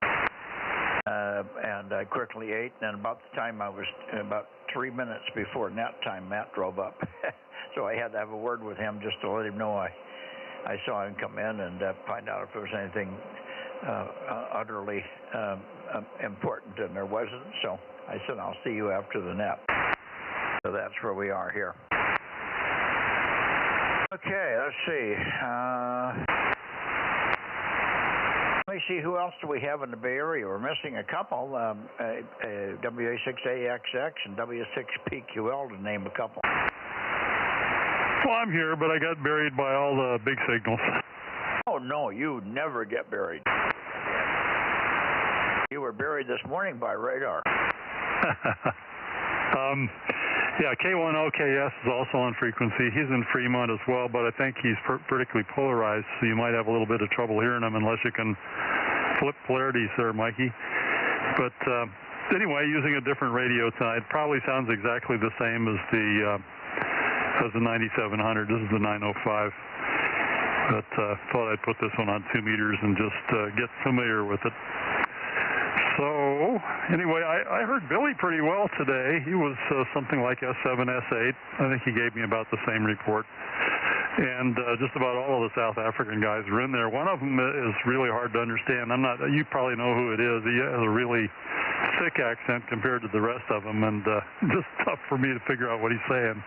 And I quickly ate, and about the time about 3 minutes before nap time, Matt drove up. So I had to have a word with him just to let him know I saw him come in and find out if there was anything utterly important, and there wasn't. So I said, I'll see you after the nap. So that's where we are here. Okay, let's see. Let me see, who else do we have in the Bay Area? We're missing a couple, WA6AXX and W6PQL, to name a couple. Well, I'm here, but I got buried by all the big signals. Oh, no, you never get buried. You were buried this morning by radar. Yeah, K10KS is also on frequency. He's in Fremont as well, but I think he's vertically polarized, so you might have a little bit of trouble hearing him unless you can flip polarities there, Mikey. But anyway, using a different radio tonight, probably sounds exactly the same as the 9700. This is the 905. But thought I'd put this one on 2 meters and just get familiar with it. So, anyway, I heard Billy pretty well today. He was something like S7, S8. I think he gave me about the same report. And just about all of the South African guys were in there. One of them is really hard to understand. You probably know who it is. He has a really thick accent compared to the rest of them, and just tough for me to figure out what he's saying.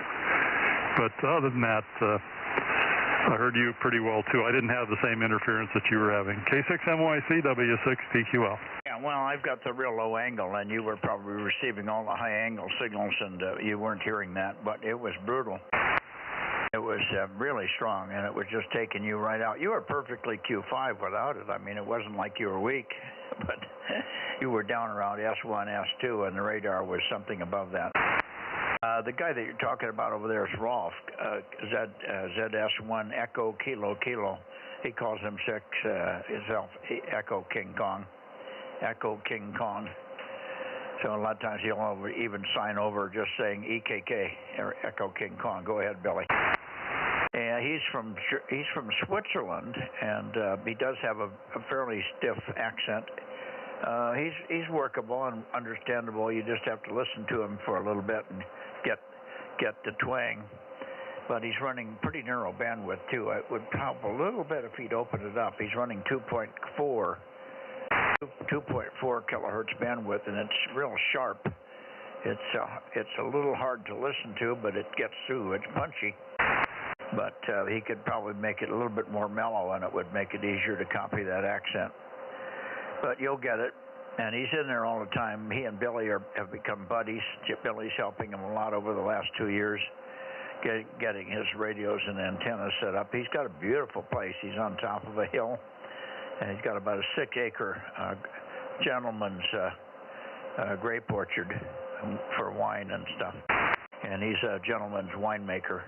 But other than that, I heard you pretty well, too. I didn't have the same interference that you were having. K6MYC, W6PQL. Yeah, well, I've got the real low angle, and you were probably receiving all the high angle signals, and you weren't hearing that, but it was brutal. It was really strong, and it was just taking you right out. You were perfectly Q5 without it. I mean, it wasn't like you were weak, but you were down around S1, S2, and the radar was something above that. The guy that you're talking about over there is Rolf, ZS1 Echo Kilo Kilo. He calls himself Echo King Kong. Echo King Kong. So a lot of times he'll even sign over just saying EKK, or Echo King Kong. Go ahead, Billy. And he's from Switzerland, and he does have a fairly stiff accent. He's workable and understandable. You just have to listen to him for a little bit and get the twang. But he's running pretty narrow bandwidth too. It would help a little bit if he'd open it up. He's running 2.4 kilohertz bandwidth, and it's real sharp. It's a little hard to listen to, but it gets through. It's punchy. But he could probably make it a little bit more mellow, and it would make it easier to copy that accent. But you'll get it. And he's in there all the time. He and Billy have become buddies. Billy's helping him a lot over the last 2 years, getting his radios and antennas set up. He's got a beautiful place. He's on top of a hill, and he's got about a 6-acre gentleman's grape orchard for wine and stuff. And he's a gentleman's winemaker.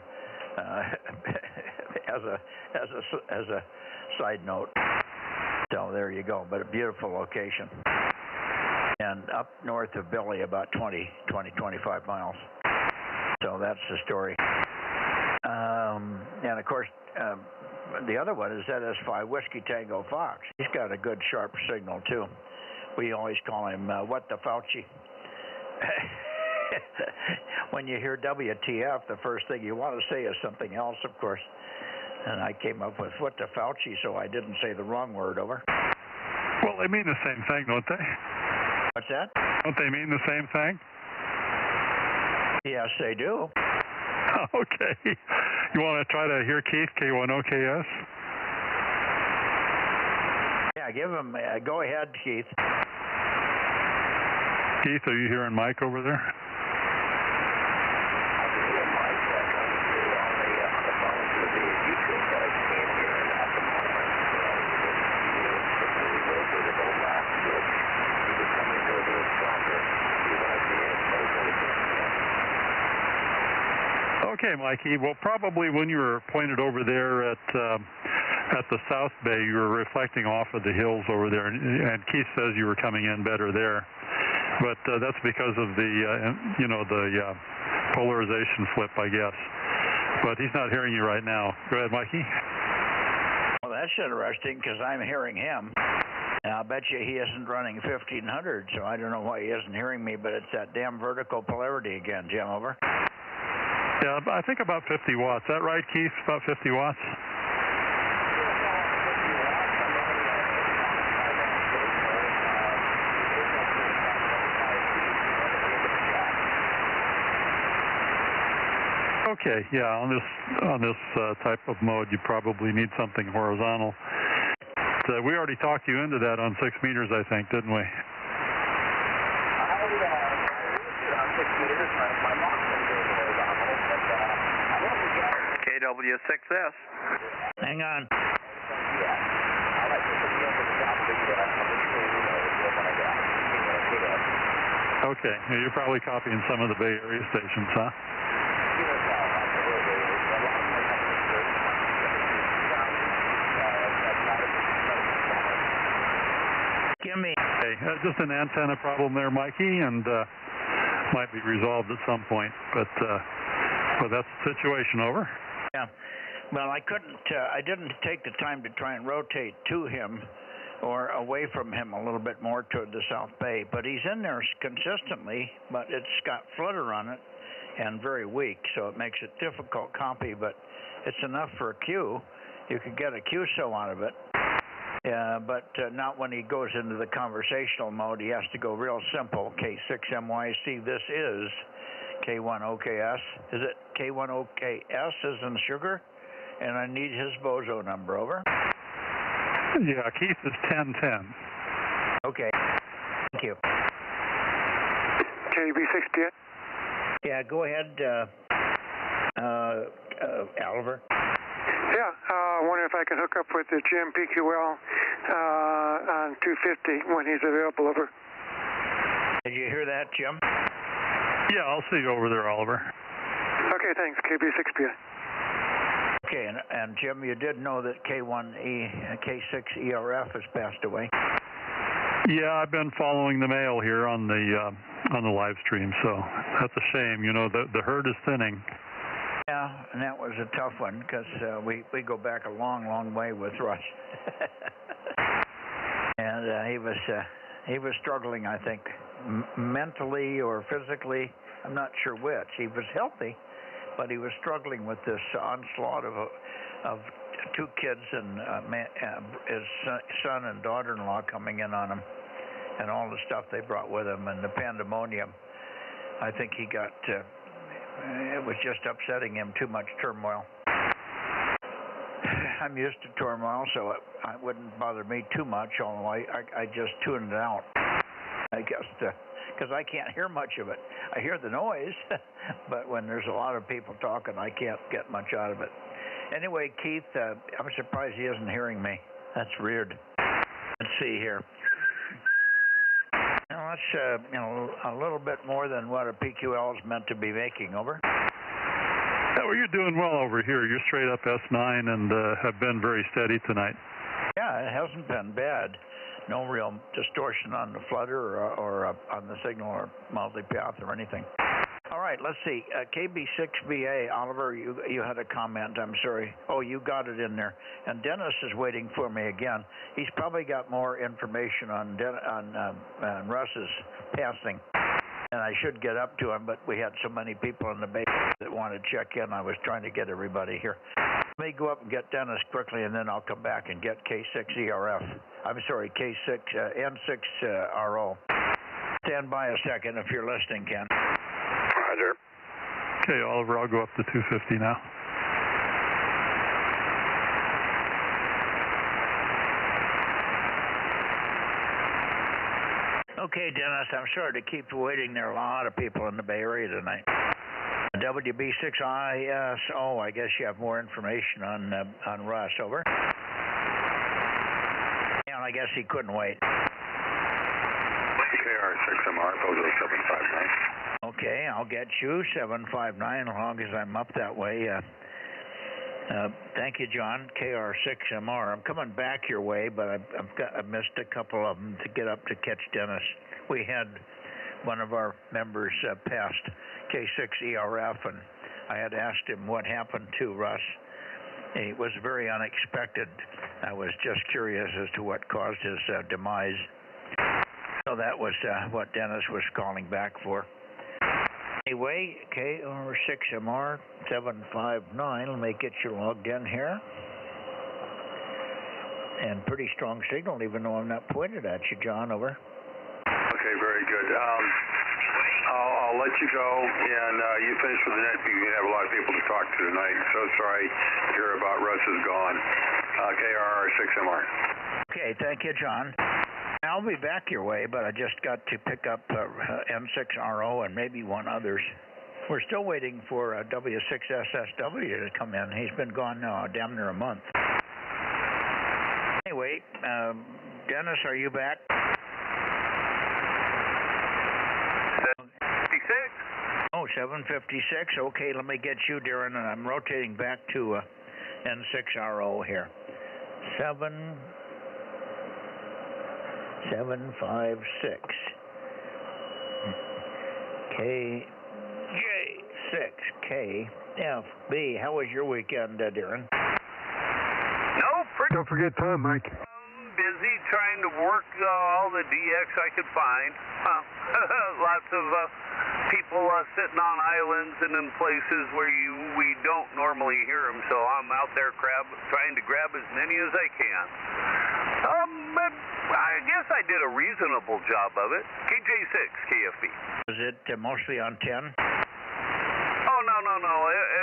As a side note. So there you go. But a beautiful location. And up north of Billy, about 25 miles. So that's the story. And of course, the other one is ZS5 Whiskey Tango Fox. He's got a good sharp signal too. We always call him What the Fauci. When you hear WTF, the first thing you want to say is something else, of course. And I came up with What the Fauci, so I didn't say the wrong word. Over. Well, they mean the same thing, don't they? What's that? Don't they mean the same thing? Yes, they do. Okay. You want to try to hear Keith, K10KS? Yeah, give him, go ahead, Keith. Keith, are you hearing Mike over there? Okay, Mikey. Well, probably when you were pointed over there at the South Bay, you were reflecting off of the hills over there, and Keith says you were coming in better there. But that's because of the polarization flip, I guess. But he's not hearing you right now. Go ahead, Mikey. Well, that's interesting because I'm hearing him. And I'll bet you he isn't running 1500, so I don't know why he isn't hearing me, but it's that damn vertical polarity again, Jim, over. Yeah, I think about 50 watts. Is that right, Keith? About 50 watts? Okay, yeah, on this type of mode, you probably need something horizontal. We already talked you into that on 6 meters, I think, didn't we? KW6S. Hang on. Okay, you're probably copying some of the Bay Area stations, huh? Give me. Okay, just an antenna problem there, Mikey, and might be resolved at some point. But that's the situation. Over. Yeah. Well, I didn't take the time to try and rotate to him or away from him a little bit more toward the South Bay. But he's in there consistently, but it's got flutter on it and very weak, so it makes it difficult copy, but it's enough for a Q. You could get a QSO out of it. But not when he goes into the conversational mode. He has to go real simple. K6MYC, this is K1OKS. Is it K1OKS as in sugar? And I need his Bozo number. Over. Yeah, Keith is 1010. Okay. Thank you. KB6 Yeah, go ahead, Oliver. Yeah, wondering if I can hook up with the Jim PQL on 250 when he's available. Over. Did you hear that, Jim? Yeah, I'll see you over there, Oliver. Okay, thanks. KB6 Okay, and Jim, you did know that K6ERF has passed away. Yeah, I've been following the mail here on the live stream, so that's a shame. You know, the herd is thinning. Yeah, and that was a tough one because we go back a long, long way with Russ, and he was struggling, I think, mentally or physically. I'm not sure which. He was healthy, but he was struggling with this onslaught of two kids and his son and daughter-in-law coming in on him, and all the stuff they brought with them, and the pandemonium. I think he got. It was just upsetting him, too much turmoil. I'm used to turmoil, so it wouldn't bother me too much, although I just tuned it out, I guess, because I can't hear much of it. I hear the noise, but when there's a lot of people talking, I can't get much out of it. Anyway, Keith, I'm surprised he isn't hearing me. That's weird. Let's see here. Now, that's a little bit more than what a PQL is meant to be making. Over. Yeah, well, you're doing well over here. You're straight up S9 and have been very steady tonight. Yeah, it hasn't been bad. No real distortion on the flutter or on the signal or multipath or anything. All right, let's see. KB6BA, Oliver, you had a comment. I'm sorry. Oh, you got it in there. And Dennis is waiting for me again. He's probably got more information on Russ's passing. And I should get up to him, but we had so many people in the base that wanted to check in. I was trying to get everybody here. Let me go up and get Dennis quickly, and then I'll come back and get K6ERF. I'm sorry, N6RO. Stand by a second if you're listening, Ken. Roger. Okay, Oliver, I'll go up to 250 now. Okay, Dennis, I'm sorry to keep you waiting. There are a lot of people in the Bay Area tonight. WB6ISO, I guess you have more information on Russ. Over. Yeah, I guess he couldn't wait. KR6MR, Bozo 759. Okay, I'll get you 759 as long as I'm up that way. Thank you, John. KR6MR. I'm coming back your way, but I've missed a couple of them to get up to catch Dennis. We had one of our members passed K6ERF, and I had asked him what happened to Russ. It was very unexpected. I was just curious as to what caused his demise. So that was what Dennis was calling back for. Anyway, KR6MR 759. Let me get you logged in here. And pretty strong signal, even though I'm not pointed at you, John. Over. Okay, very good. I'll I'll let you go, and you finish with the net. You have a lot of people to talk to tonight. So sorry to hear about Russ is gone. KRR 6MR. Okay, thank you, John. I'll be back your way, but I just got to pick up N6RO and maybe one others. We're still waiting for W6SSW to come in. He's been gone now damn near a month. Anyway, Dennis, are you back? 756. Oh, 756. Okay, let me get you, Darren, and I'm rotating back to N6RO here. 756. KJ6KFB. How was your weekend, Darren? No, pretty Don't forget Tom, Mike. busy trying to work all the DX I could find. Lots of people sitting on islands and in places where we don't normally hear them, so I'm out there trying to grab as many as I can. But I guess I did a reasonable job of it. KJ6 KFB. Was it mostly on 10? Oh, no.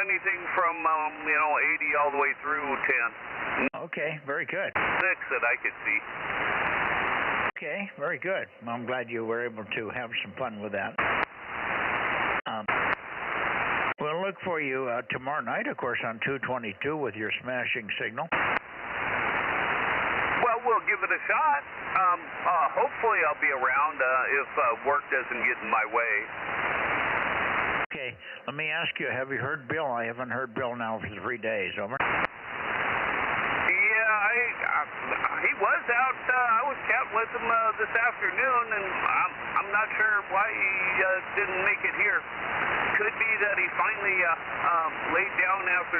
Anything from, 80 all the way through 10. Okay, very good. 6 that I could see. Okay, very good. Well, I'm glad you were able to have some fun with that. We'll look for you tomorrow night, of course, on 222 with your smashing signal. Well, we'll give it a shot. Hopefully I'll be around if work doesn't get in my way. Okay, let me ask you, have you heard Bill? I haven't heard Bill now for 3 days. Over. Yeah, he was out. I was chatting with him this afternoon, and I'm not sure why he didn't make it here. Could be that he finally laid down after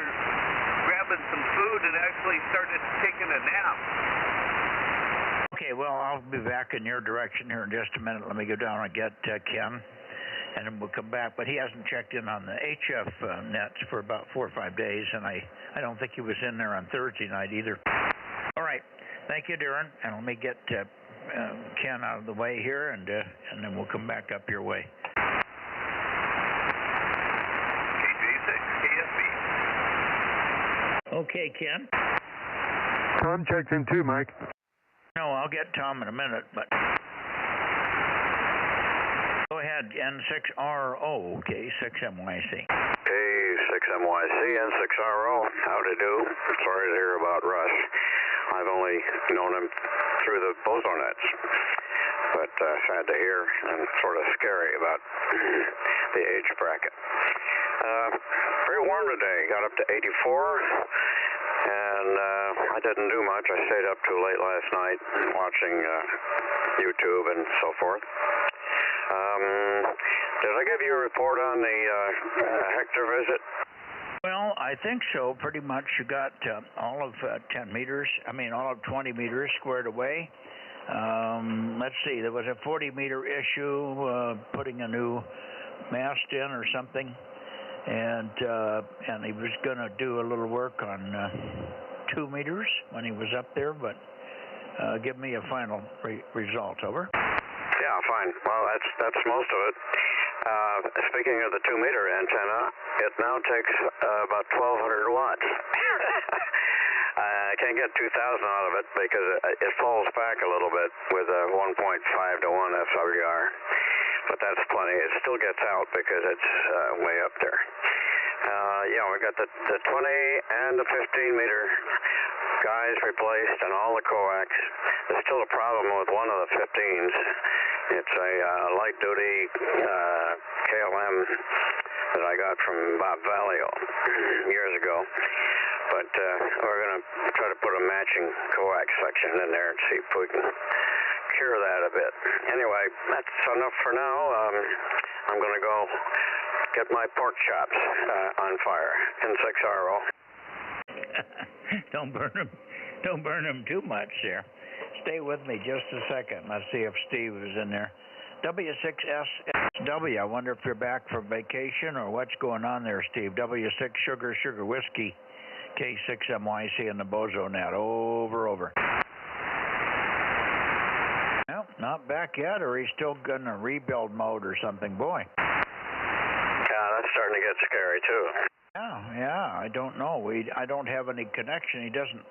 grabbing some food and actually started taking a nap. Okay, well, I'll be back in your direction here in just a minute. Let me go down and get Ken, and then we'll come back. But he hasn't checked in on the HF nets for about 4 or 5 days, and I don't think he was in there on Thursday night either. All right. Thank you, Darren. And let me get Ken out of the way here, and then we'll come back up your way. KJ6 KFB. Okay, Ken. Tom checks in too, Mike. No, I'll get Tom in a minute, but go ahead, N6RO, K6MYC. K6MYC, N6RO, howdy do. Sorry to hear about Russ. I've only known him through the Bozo Nets, but sad to hear and sort of scary about the age bracket. Very warm today, got up to 84. And I didn't do much. I stayed up too late last night watching YouTube and so forth. Did I give you a report on the Hector visit? Well, I think so. Pretty much you got all of 10 meters, all of 20 meters squared away. Let's see, there was a 40-meter issue, putting a new mast in or something. And he was going to do a little work on 2 meters when he was up there, but give me a final result. Over. Yeah, fine. Well, that's most of it. Speaking of the 2-meter antenna, it now takes about 1,200 watts. I can't get 2,000 out of it because it falls back a little bit with a 1.5 to 1 SWR. But that's plenty. It still gets out because it's way up there. We got the 20 and the 15-meter guys replaced and all the coax. There's still a problem with one of the 15s. It's a light-duty KLM that I got from Bob Valio years ago. But we're going to try to put a matching coax section in there and see if we can cure that a bit. Anyway, that's enough for now. I'm going to go get my pork chops on fire. N6RO. Don't burn them too much there. Stay with me just a second. Let's see if Steve is in there. W6SSW. I wonder if you're back from vacation or what's going on there, Steve. W6 Sugar Whiskey. K6MYC in the Bozo Net. Over. Well, not back yet, or he's still in a rebuild mode or something. Boy. scary too. Yeah, I don't know. I don't have any connection. He doesn't,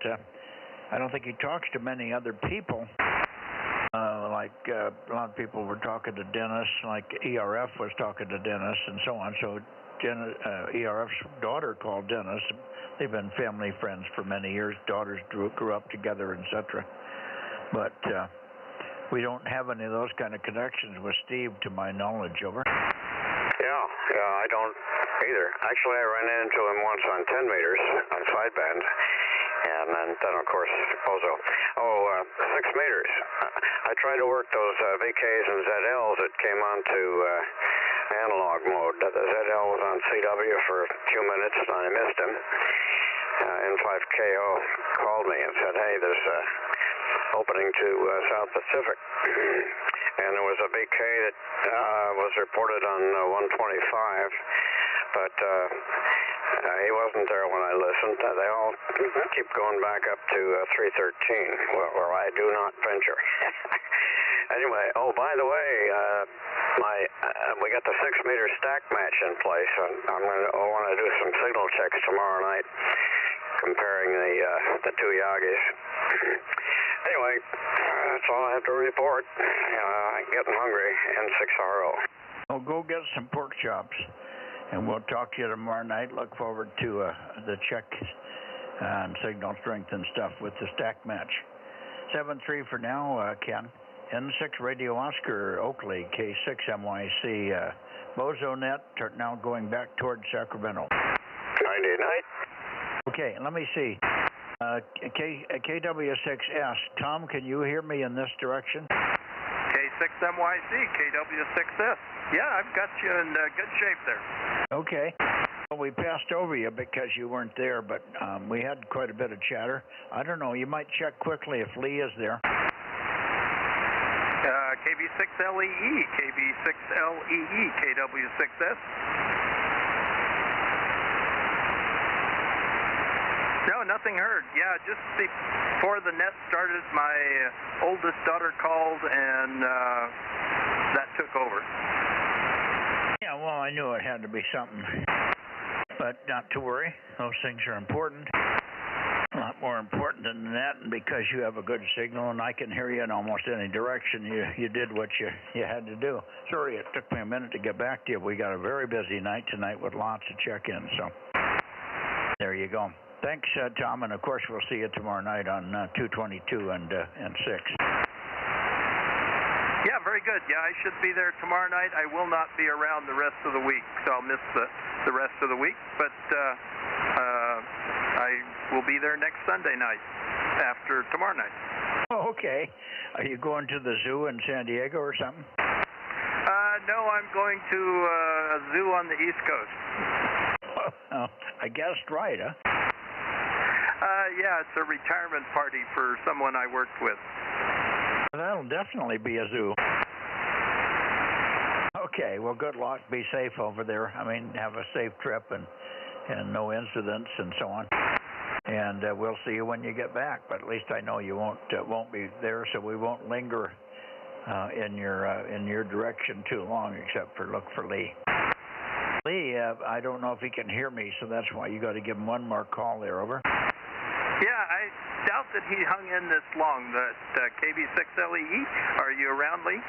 I don't think he talks to many other people. Like a lot of people were talking to Dennis, like ERF was talking to Dennis and so on. So ERF's daughter called Dennis. They've been family friends for many years. Daughters grew up together, etc. But we don't have any of those kind of connections with Steve, to my knowledge. Over. Yeah, I don't either. Actually, I ran into him once on 10 meters on sideband. And then of course, Bozo. 6 meters. I tried to work those VKs and ZLs that came onto analog mode. The ZL was on CW for a few minutes, and I missed him. N5KO called me and said, hey, there's an opening to South Pacific. And there was a VK that was reported on 125, but he wasn't there when I listened. They all keep going back up to 313, where I do not venture. Anyway, by the way, we got the 6 meter stack match in place. I want to do some signal checks tomorrow night, comparing the two Yagis. Anyway, that's all I have to report. I'm getting hungry. N6RO. Well, go get some pork chops, and we'll talk to you tomorrow night. Look forward to the check and signal strength and stuff with the stack match. 7-3 for now, Ken. N6 Radio Oscar, Oakley, K6MYC, Bozo Net, now going back towards Sacramento. 90-night. Okay, let me see. KW6S, Tom, can you hear me in this direction? K6MYC, KW6S. Yeah, I've got you in good shape there. Okay. Well, we passed over you because you weren't there, but we had quite a bit of chatter. I don't know, you might check quickly if Lee is there. KB6LEE, KB6LEE, KW6S. No, nothing heard. Yeah, just before the net started, my oldest daughter called, and that took over. Yeah, well, I knew it had to be something. But not to worry. Those things are important. A lot more important than that, and because you have a good signal and I can hear you in almost any direction, you did what you had to do. Sorry, it took me a minute to get back to you. We got a very busy night tonight with lots of check-ins, so there you go. Thanks, Tom, and of course we'll see you tomorrow night on 222 and 6. Yeah, very good. Yeah, I should be there tomorrow night. I will not be around the rest of the week, so I'll miss the rest of the week, but I will be there next Sunday night after tomorrow night. Oh, okay. Are you going to the zoo in San Diego or something? No, I'm going to a zoo on the East Coast. Oh, I guessed right, huh? Yeah, it's a retirement party for someone I worked with. That'll definitely be a zoo. Okay, well, good luck. Be safe over there. I mean, have a safe trip and no incidents and so on. And we'll see you when you get back. But at least I know you won't be there, so we won't linger in your direction too long, except for look for Lee. Lee, I don't know if he can hear me, so that's why you got to give him one more call there. Over. Yeah, I doubt that he hung in this long. The KB6LEE. Are you around, Lee?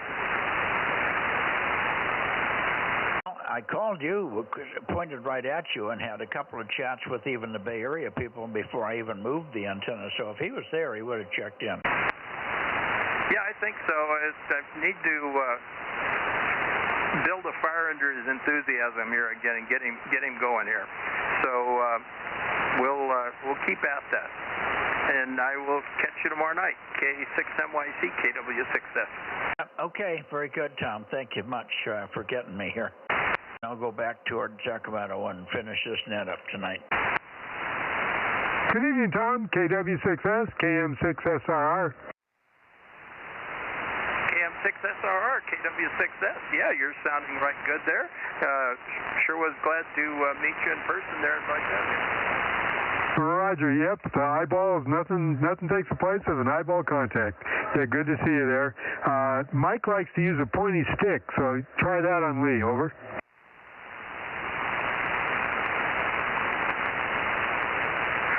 I called you, pointed right at you, and had a couple of chats with even the Bay Area people before I even moved the antenna. So if he was there, he would have checked in. Yeah, I think so. I need to build a fire under his enthusiasm here again and get him going here. So we'll keep at that. And I will catch you tomorrow night. K6MYC, KW6S. Okay, very good, Tom. Thank you much for getting me here. I'll go back toward Sacramento and finish this net up tonight. Good evening, Tom. KW6S, KM6SRR. KM6SRR, KW6S. Yeah, you're sounding right good there. Sure was glad to meet you in person there in Visalia. Roger, yep. The eyeballs, nothing takes the place of an eyeball contact. Yeah, good to see you there. Mike likes to use a pointy stick, so try that on Lee. Over.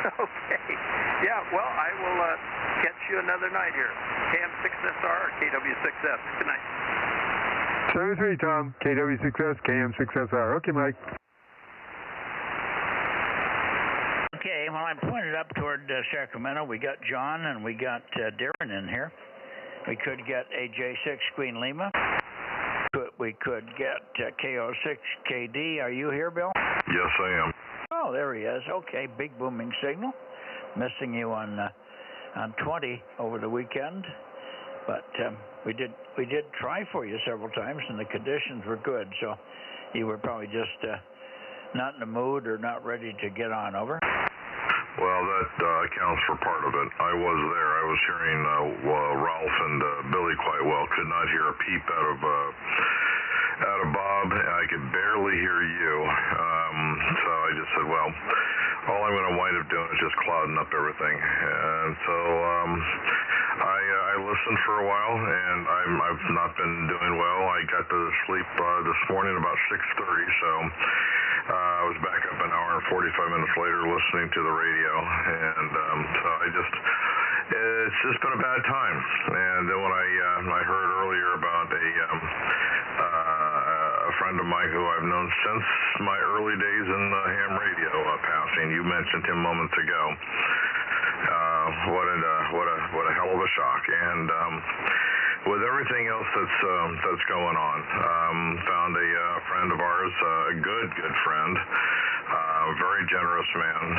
Okay. Yeah, well, I will catch you another night here. KM6SR or KW6S. Good night. 73, Tom. KW6S, KM6SR. Okay, Mike. Okay, well, I'm pointed up toward Sacramento. We got John and we got Darren in here. We could get AJ6 Queen Lima. We could get KO6KD. Are you here, Bill? Yes, I am. Oh, there he is. Okay, big booming signal. Missing you on 20 over the weekend, but we did try for you several times, and the conditions were good. So you were probably just not in the mood or not ready to get on. Over. Well, that accounts for part of it. I was there. I was hearing Ralph and Billy quite well. Could not hear a peep out of Bob. I could barely hear you. So I just said, well, all I'm going to wind up doing is just clouding up everything. And so I listened for a while, and I've not been doing well. I got to sleep this morning about 6:30, so I was back up an hour and 45 minutes later listening to the radio, and so it's just been a bad time. And then when I heard earlier about a friend of mine who I've known since my early days in ham radio passing, you mentioned him moments ago. What a hell of a shock. And with everything else that's going on, found a friend of ours, a good friend, very generous man.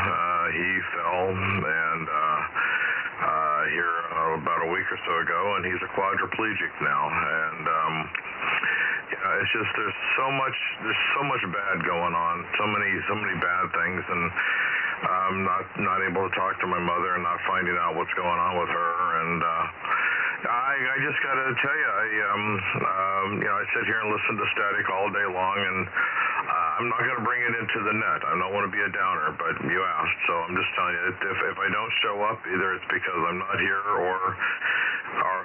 He fell and here about a week or so ago, and he's a quadriplegic now. And it's just there's so much bad going on, so many bad things, and I'm not able to talk to my mother and not finding out what's going on with her. And I just got to tell you, I sit here and listen to static all day long, and I'm not going to bring it into the net. I don't want to be a downer, but you asked, so I'm just telling you, if I don't show up, either it's because I'm not here or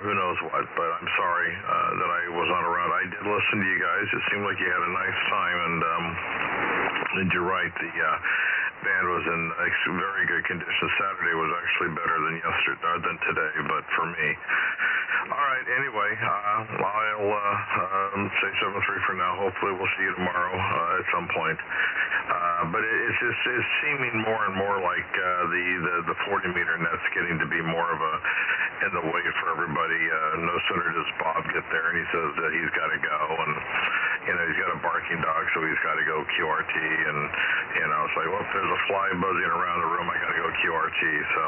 who knows what. But I'm sorry that I was not around. I did listen to you guys. It seemed like you had a nice time, and you're right. The band was in very good condition. Saturday was actually better than today, but for me. All right, anyway, I'll say 7-3 for now. Hopefully we'll see you tomorrow at some point. But it's seeming more and more like the 40-meter net's getting to be more of a in the way for everybody. No sooner does Bob get there, and he says that he's got to go, and he's got a barking dog, so he's got to go QRT, and it's like, well, if there's a fly buzzing around the room, I got to go QRT. So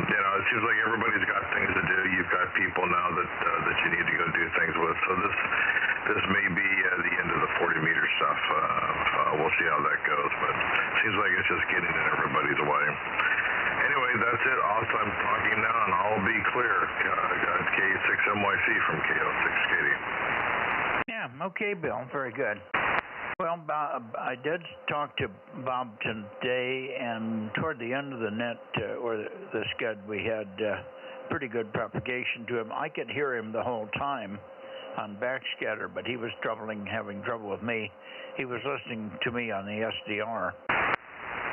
it seems like everybody's got things to do. You've got people now that you need to go do things with. So this may be the end of the 40-meter stuff. We'll see how that goes, but it seems like it's just getting in everybody's way. Anyway, that's it. I'm talking now, and I'll be clear. Got K6MYC from KO6KD. Yeah, okay, Bill. Very good. Well, Bob, I did talk to Bob today, and toward the end of the net, or the scud, we had pretty good propagation to him. I could hear him the whole time on backscatter, but he was having trouble with me. He was listening to me on the SDR,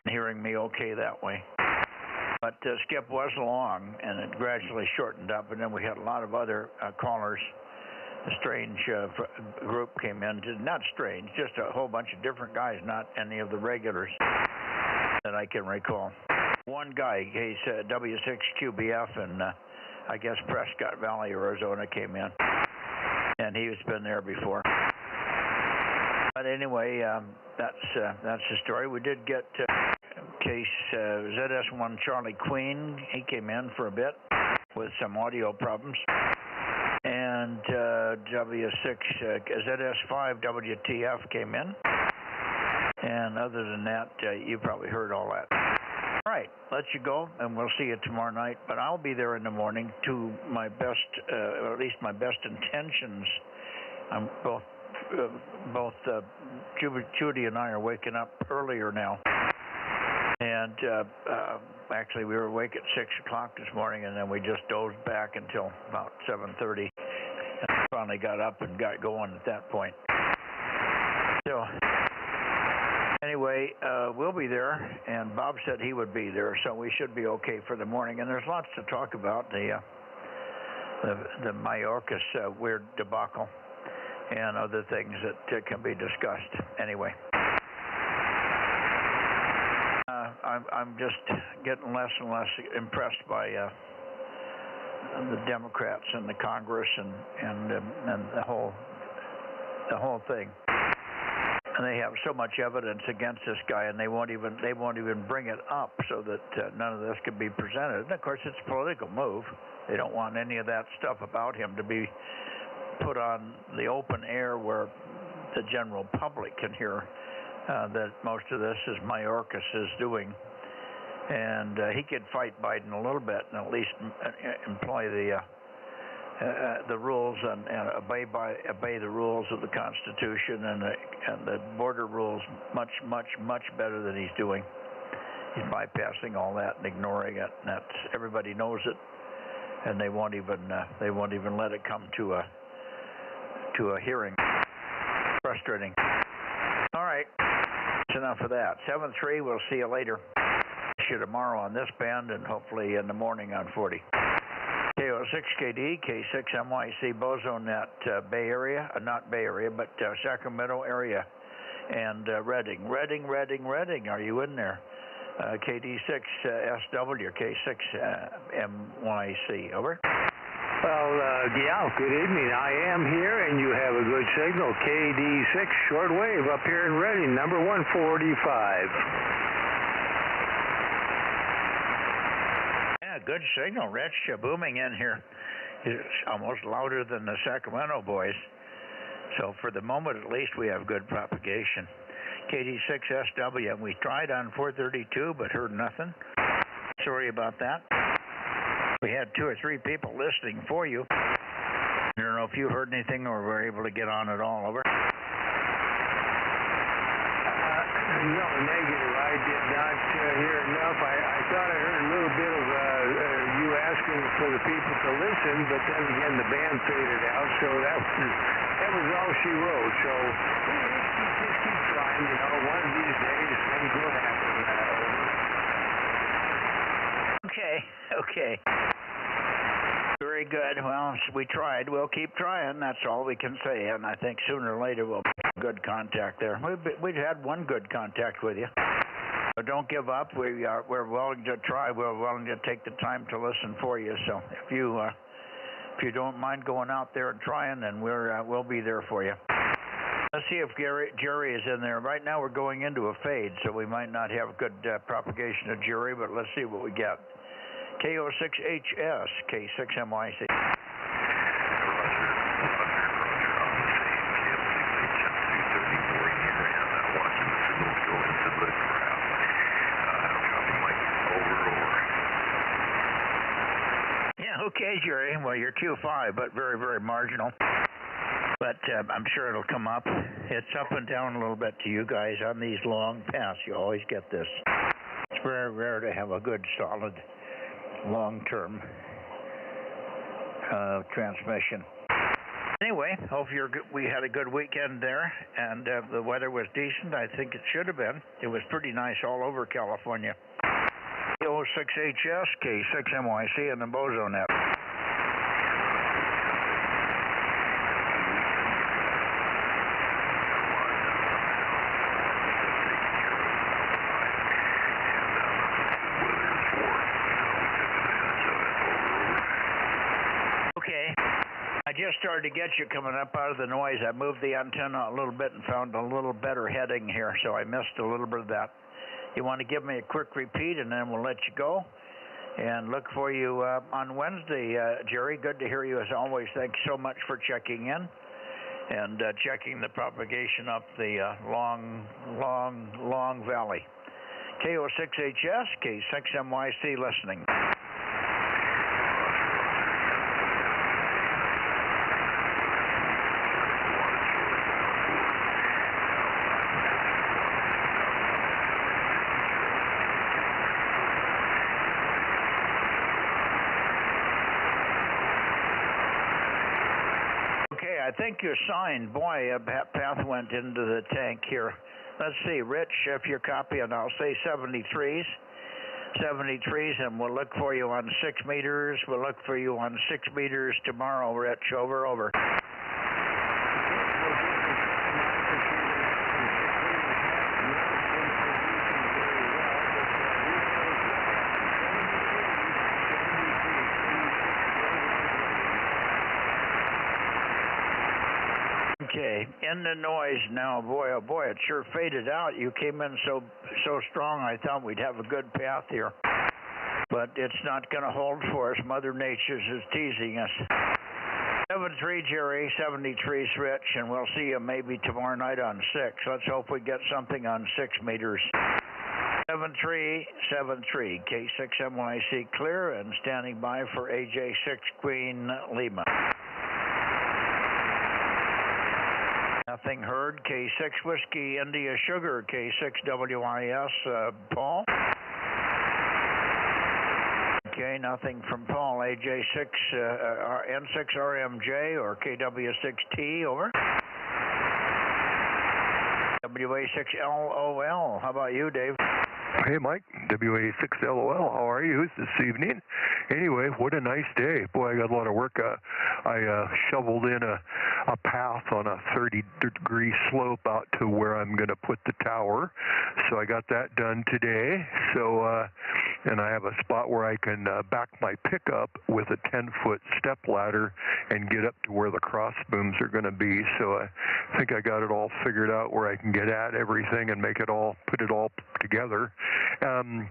hearing me okay that way. But Skip was long, and it gradually shortened up, and then we had a lot of other callers. A strange group came in. Not strange, just a whole bunch of different guys, not any of the regulars that I can recall. One guy, he's W6QBF, and I guess Prescott Valley, Arizona, came in, and he's been there before. But anyway, that's the story. We did get case ZS1 Charlie Queen. He came in for a bit with some audio problems. And W6 ZS5 WTF came in. And other than that, you probably heard all that. All right, let you go, and we'll see you tomorrow night. But I'll be there in the morning to my best, or at least my best intentions. I'm both Judy and I are waking up earlier now. And actually, we were awake at 6 o'clock this morning, and then we just dozed back until about 7:30. And finally got up and got going at that point. So, Anyway, we'll be there, and Bob said he would be there, so we should be okay for the morning. And there's lots to talk about, the Mayorkas weird debacle and other things that can be discussed. Anyway, I'm just getting less and less impressed by the Democrats and the Congress and the whole thing. And they have so much evidence against this guy, and they won't even bring it up so that none of this can be presented. And of course, it's a political move. They don't want any of that stuff about him to be put on the open air where the general public can hear that most of this is Mayorkas is doing. And he could fight Biden a little bit and at least employ the rules and obey the rules of the Constitution and the border rules much better than he's doing. He's bypassing all that and ignoring it, and everybody knows it, and they won't even let it come to a hearing. Frustrating. All right, that's enough of that. 7-3. We'll see you later. See you tomorrow on this band, and hopefully in the morning on 40. KO6KD, K6MYC, Bozo Net, Bay Area, not Bay Area, but Sacramento area, and Redding. Are you in there? KD6SW, K6MYC, over. Well, yeah, good evening. I am here, and you have a good signal. KD6 shortwave up here in Redding, number 145. Good signal, Rich. Booming in here. It's almost louder than the Sacramento boys. So for the moment, at least, we have good propagation. KD6SW. We tried on 432, but heard nothing. Sorry about that. We had 2 or 3 people listening for you. I don't know if you heard anything or were able to get on at all. Over. No, negative. I did not hear enough. I thought I heard a little bit of you asking for the people to listen, but then again the band faded out, so that was all she wrote. So just keep trying, you know. One of these days things will happen. Okay. Very good. Well, we tried. We'll keep trying. That's all we can say. And I think sooner or later we'll have good contact there. We've had one good contact with you. But don't give up. We're willing to try. We're willing to take the time to listen for you. So if you don't mind going out there and trying, then we'll be there for you. Let's see if Jerry is in there. Right now we're going into a fade, so we might not have good propagation of Jerry, but let's see what we get. KO6HS, K6MYC. Yeah, okay, Jerry. Well, you're Q5, but very, very marginal. But I'm sure it'll come up. It's up and down a little bit to you guys on these long paths. You always get this. It's very rare to have a good, solid, long-term transmission. Anyway, hope we had a good weekend there, and the weather was decent. I think it should have been. It was pretty nice all over California. O6HS, K6MYC, and the Bozo Net. I just started to get you coming up out of the noise. I moved the antenna a little bit and found a little better heading here, so I missed a little bit of that. You want to give me a quick repeat, and then we'll let you go. And look for you on Wednesday, Jerry. Good to hear you as always. Thanks so much for checking in and checking the propagation up the long valley. KO6HS, K6MYC listening. I think you're signed. Boy, a path went into the tank here. let's see, Rich, if you're copying, I'll say 73s. 73s, and we'll look for you on 6 meters. We'll look for you on 6 meters tomorrow, Rich. Over, over. Okay, in the noise now, boy, oh boy, it sure faded out. You came in so strong, I thought we'd have a good path here. But it's not going to hold for us. Mother Nature is teasing us. 73 Jerry, 73 Rich, and we'll see you maybe tomorrow night on 6. Let's hope we get something on 6 meters. 7373, K6MYC clear and standing by for AJ6 Queen Lima. Nothing heard. K6 Whiskey India Sugar, K6WIS, Paul. Okay, nothing from Paul. AJ6, N6RMJ or KW6T, over. WA6LOL. How about you, Dave? Hey, Mike, WA6LOL, how are you this evening? Anyway, what a nice day. Boy, I got a lot of work. I shoveled in a path on a 30-degree slope out to where I'm going to put the tower. So I got that done today. So, and I have a spot where I can back my pickup with a 10-foot step ladder and get up to where the cross booms are going to be. So I think I got it all figured out where I can get at everything and make it all, put it all together. And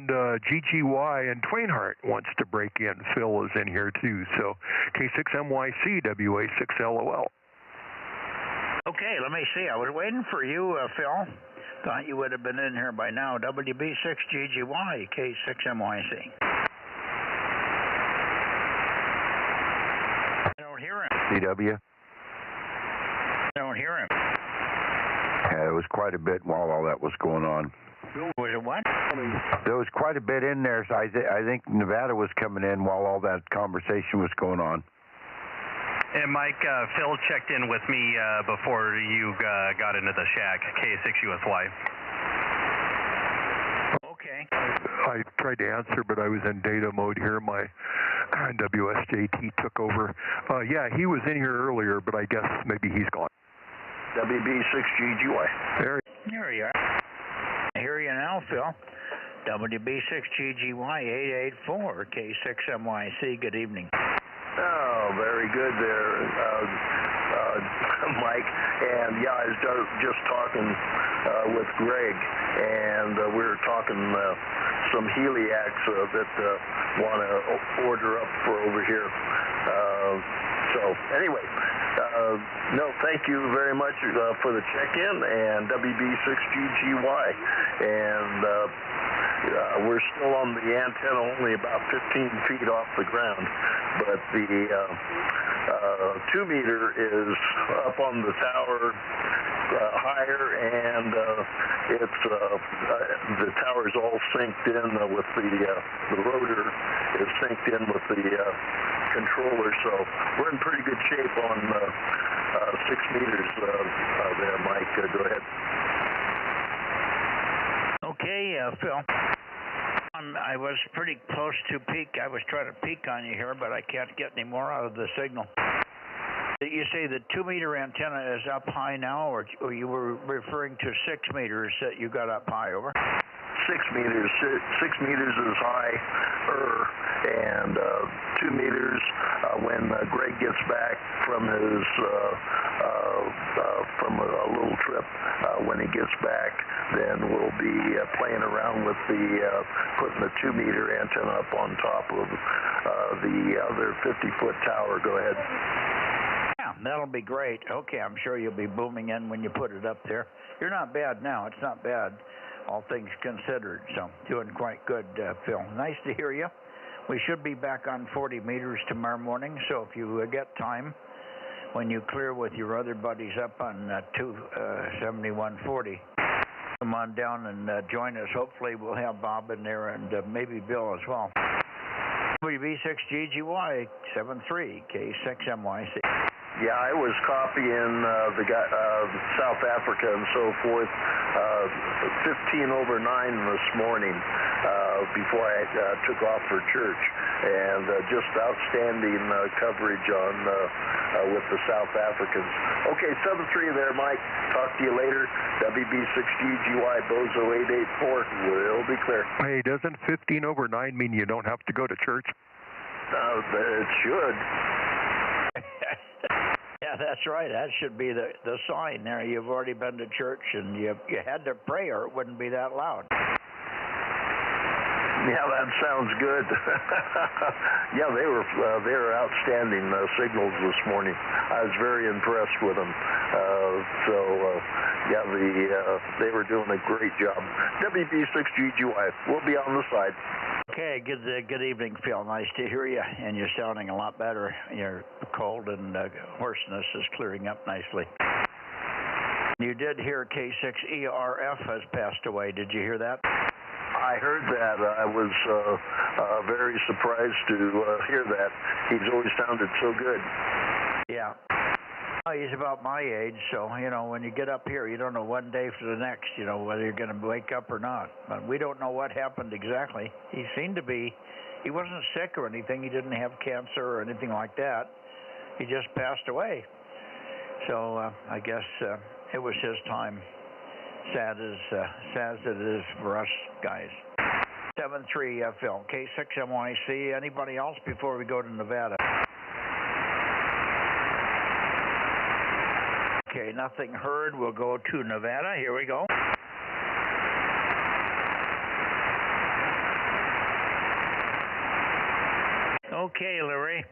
GGY and Twainhart wants to break in. Phil is in here too. So K6MYC, WA6LOL. Okay, let me see. I was waiting for you, Phil. Thought you would have been in here by now. WB6GGY, K6MYC. I don't hear him. CW. I don't hear him. Yeah, it was quite a bit while all that was going on. Was it what? There was quite a bit in there, so I think Nevada was coming in while all that conversation was going on. And Mike, Phil checked in with me before you got into the shack, K6USY. Okay. I tried to answer, but I was in data mode here. My WSJT took over. Yeah, he was in here earlier, but I guess maybe he's gone. WB6GGY. There you are. I hear you now, Phil. WB6GGY884, K6MYC. Good evening. Oh, very good there, Mike. And yeah, I was just talking with Greg, and we were talking some heliacs that want to order up for over here. So anyway, no, thank you very much for the check-in and WB6GGY. And we're still on the antenna, only about 15 feet off the ground, but the 2 meter is up on the tower higher, and it's the tower's all synced in with the rotor is synced in with the controller, so we're in pretty good shape on 6 meters there, Mike. Go ahead. Okay, Phil. I was pretty close to peak. I was trying to peak on you here, but I can't get any more out of the signal. You say the 2 meter antenna is up high now, or you were referring to 6 meters that you got up high, over? 6 meters. 6 meters is higher, and 2 meters when Greg gets back from his from a little trip. When he gets back, then we'll be playing around with the putting the 2 meter antenna up on top of the other 50-foot tower. Go ahead. Yeah, that'll be great. Okay, I'm sure you'll be booming in when you put it up there. You're not bad now. It's not bad, all things considered. So doing quite good, Phil. Nice to hear you. We should be back on 40 meters tomorrow morning, so if you get time, when you clear with your other buddies up on 7140, come on down and join us. Hopefully we'll have Bob in there and maybe Bill as well. WB6GGY 73, K6MYC. Yeah, I was copying the guy, South Africa and so forth, 15 over 9 this morning before I took off for church, and just outstanding coverage on with the South Africans. Okay, 7-3 there, Mike. Talk to you later. WB6GGY Bozo 884. We'll be clear. Hey, doesn't 15 over 9 mean you don't have to go to church? It should. Yeah, that's right. That should be the sign there. You've already been to church, and you had to pray, or it wouldn't be that loud. Yeah, that sounds good. Yeah, they were outstanding signals this morning. I was very impressed with them. Yeah, they were doing a great job. WB6GGY, we'll be on the side. Okay, good evening, Phil. Nice to hear you, and you're sounding a lot better. Your cold and hoarseness is clearing up nicely. You did hear K6ERF has passed away. Did you hear that? I heard that. I was very surprised to hear that. He's always sounded so good. Yeah. He's about my age, so, when you get up here, you don't know one day for the next, whether you're going to wake up or not. But we don't know what happened exactly. He seemed to be, he wasn't sick or anything. He didn't have cancer or anything like that. He just passed away. So I guess it was his time. Sad as it is for us guys. 7-3 Phil. K6MYC. Anybody else before we go to Nevada? Okay, nothing heard. We'll go to Nevada. Here we go. Okay, Larry.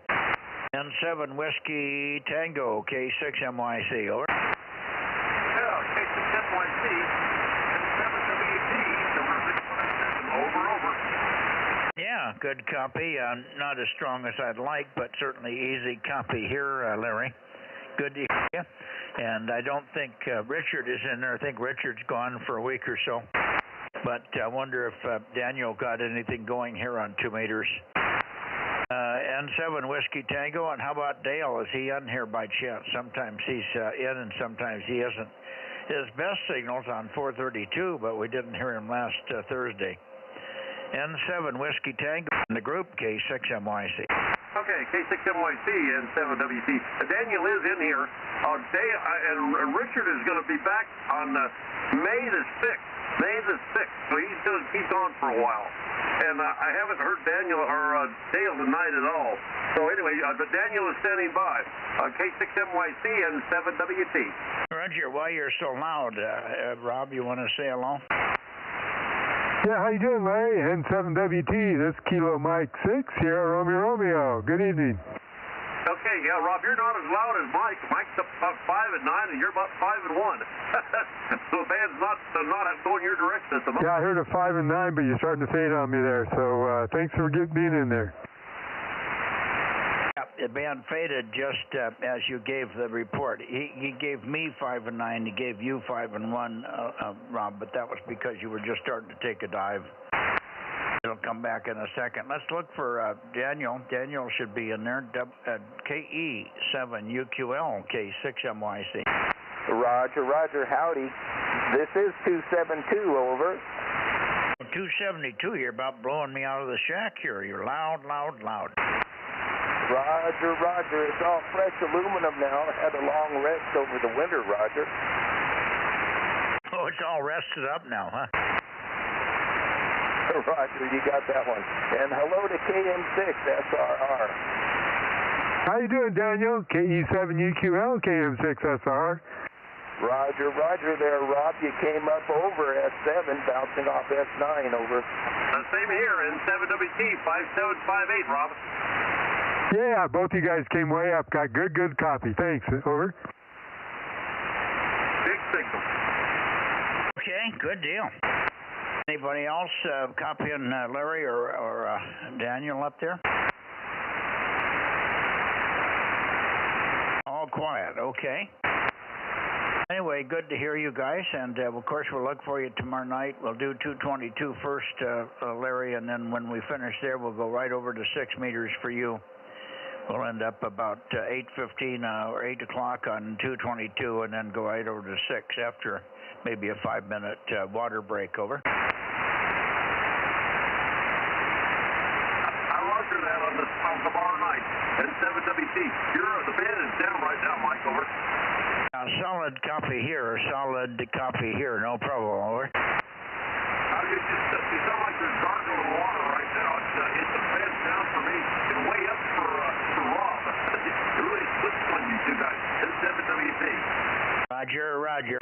N7 Whiskey Tango, K6MYC. Over. Yeah, K6MYC. N7 over. Yeah, good copy. Not as strong as I'd like, but certainly easy copy here, Larry. Good to hear you. And I don't think Richard is in there. I think Richard's gone for a week or so. But I wonder if Daniel got anything going here on 2 meters. N7 Whiskey Tango, and how about Dale? Is he on here by chance? Sometimes he's in and sometimes he isn't. His best signal's on 432, but we didn't hear him last Thursday. N7 Whiskey Tango in the group, K6MYC. Okay, K6MYC and 7WC. Daniel is in here. And Richard is going to be back on May the 6th. So he's gone for a while. And I haven't heard Daniel or Dale tonight at all. So anyway, but Daniel is standing by. K6MYC and 7WT. Roger, why you're so loud, Rob, you want to say hello? Yeah, how you doing, Larry? N7WT, this is Kilo Mike 6 here, Romeo. Good evening. Okay, yeah, Rob, you're not as loud as Mike. Mike's about 5 at 9, and you're about 5 at 1. So the band's not going your direction at the moment. Yeah, I heard a 5 and 9, but you're starting to fade on me there. So thanks for being in there. The band faded just as you gave the report. He gave me 5 and 9. He gave you 5 and 1, Rob, but that was because you were just starting to take a dive. It'll come back in a second. Let's look for Daniel. Daniel should be in there. KE7UQL, K6MYC. Roger, howdy. This is 272, over. 272, you're about blowing me out of the shack here. You're loud. Roger. It's all fresh aluminum now. Had a long rest over the winter, Roger. Oh, it's all rested up now, huh? Roger, you got that one. And hello to KM6 SRR. How you doing, Daniel? KE7UQL, KM6SR. Roger there, Rob. You came up over S7, bouncing off S9, over. Same here, N7WT 5758, Rob. Yeah, both you guys came way up. Got good copy. Thanks. Over. Big signal. Okay, good deal. Anybody else copying Larry or Daniel up there? All quiet. Okay. Anyway, good to hear you guys, and of course we'll look for you tomorrow night. We'll do 222 first, Larry, and then when we finish there, we'll go right over to 6 meters for you. We'll end up about 8:15 or 8 o'clock on 222, and then go right over to 6 after maybe a 5-minute water break. Over. I roger that on tomorrow night at 7WC. The band is down right now, Mike. Over. Solid copy here. Solid copy here. No problem. Over. You sound like there's gargling water right now. It's the band's down for me and way up for Rob. It really slips on you two guys at 7WC. Roger.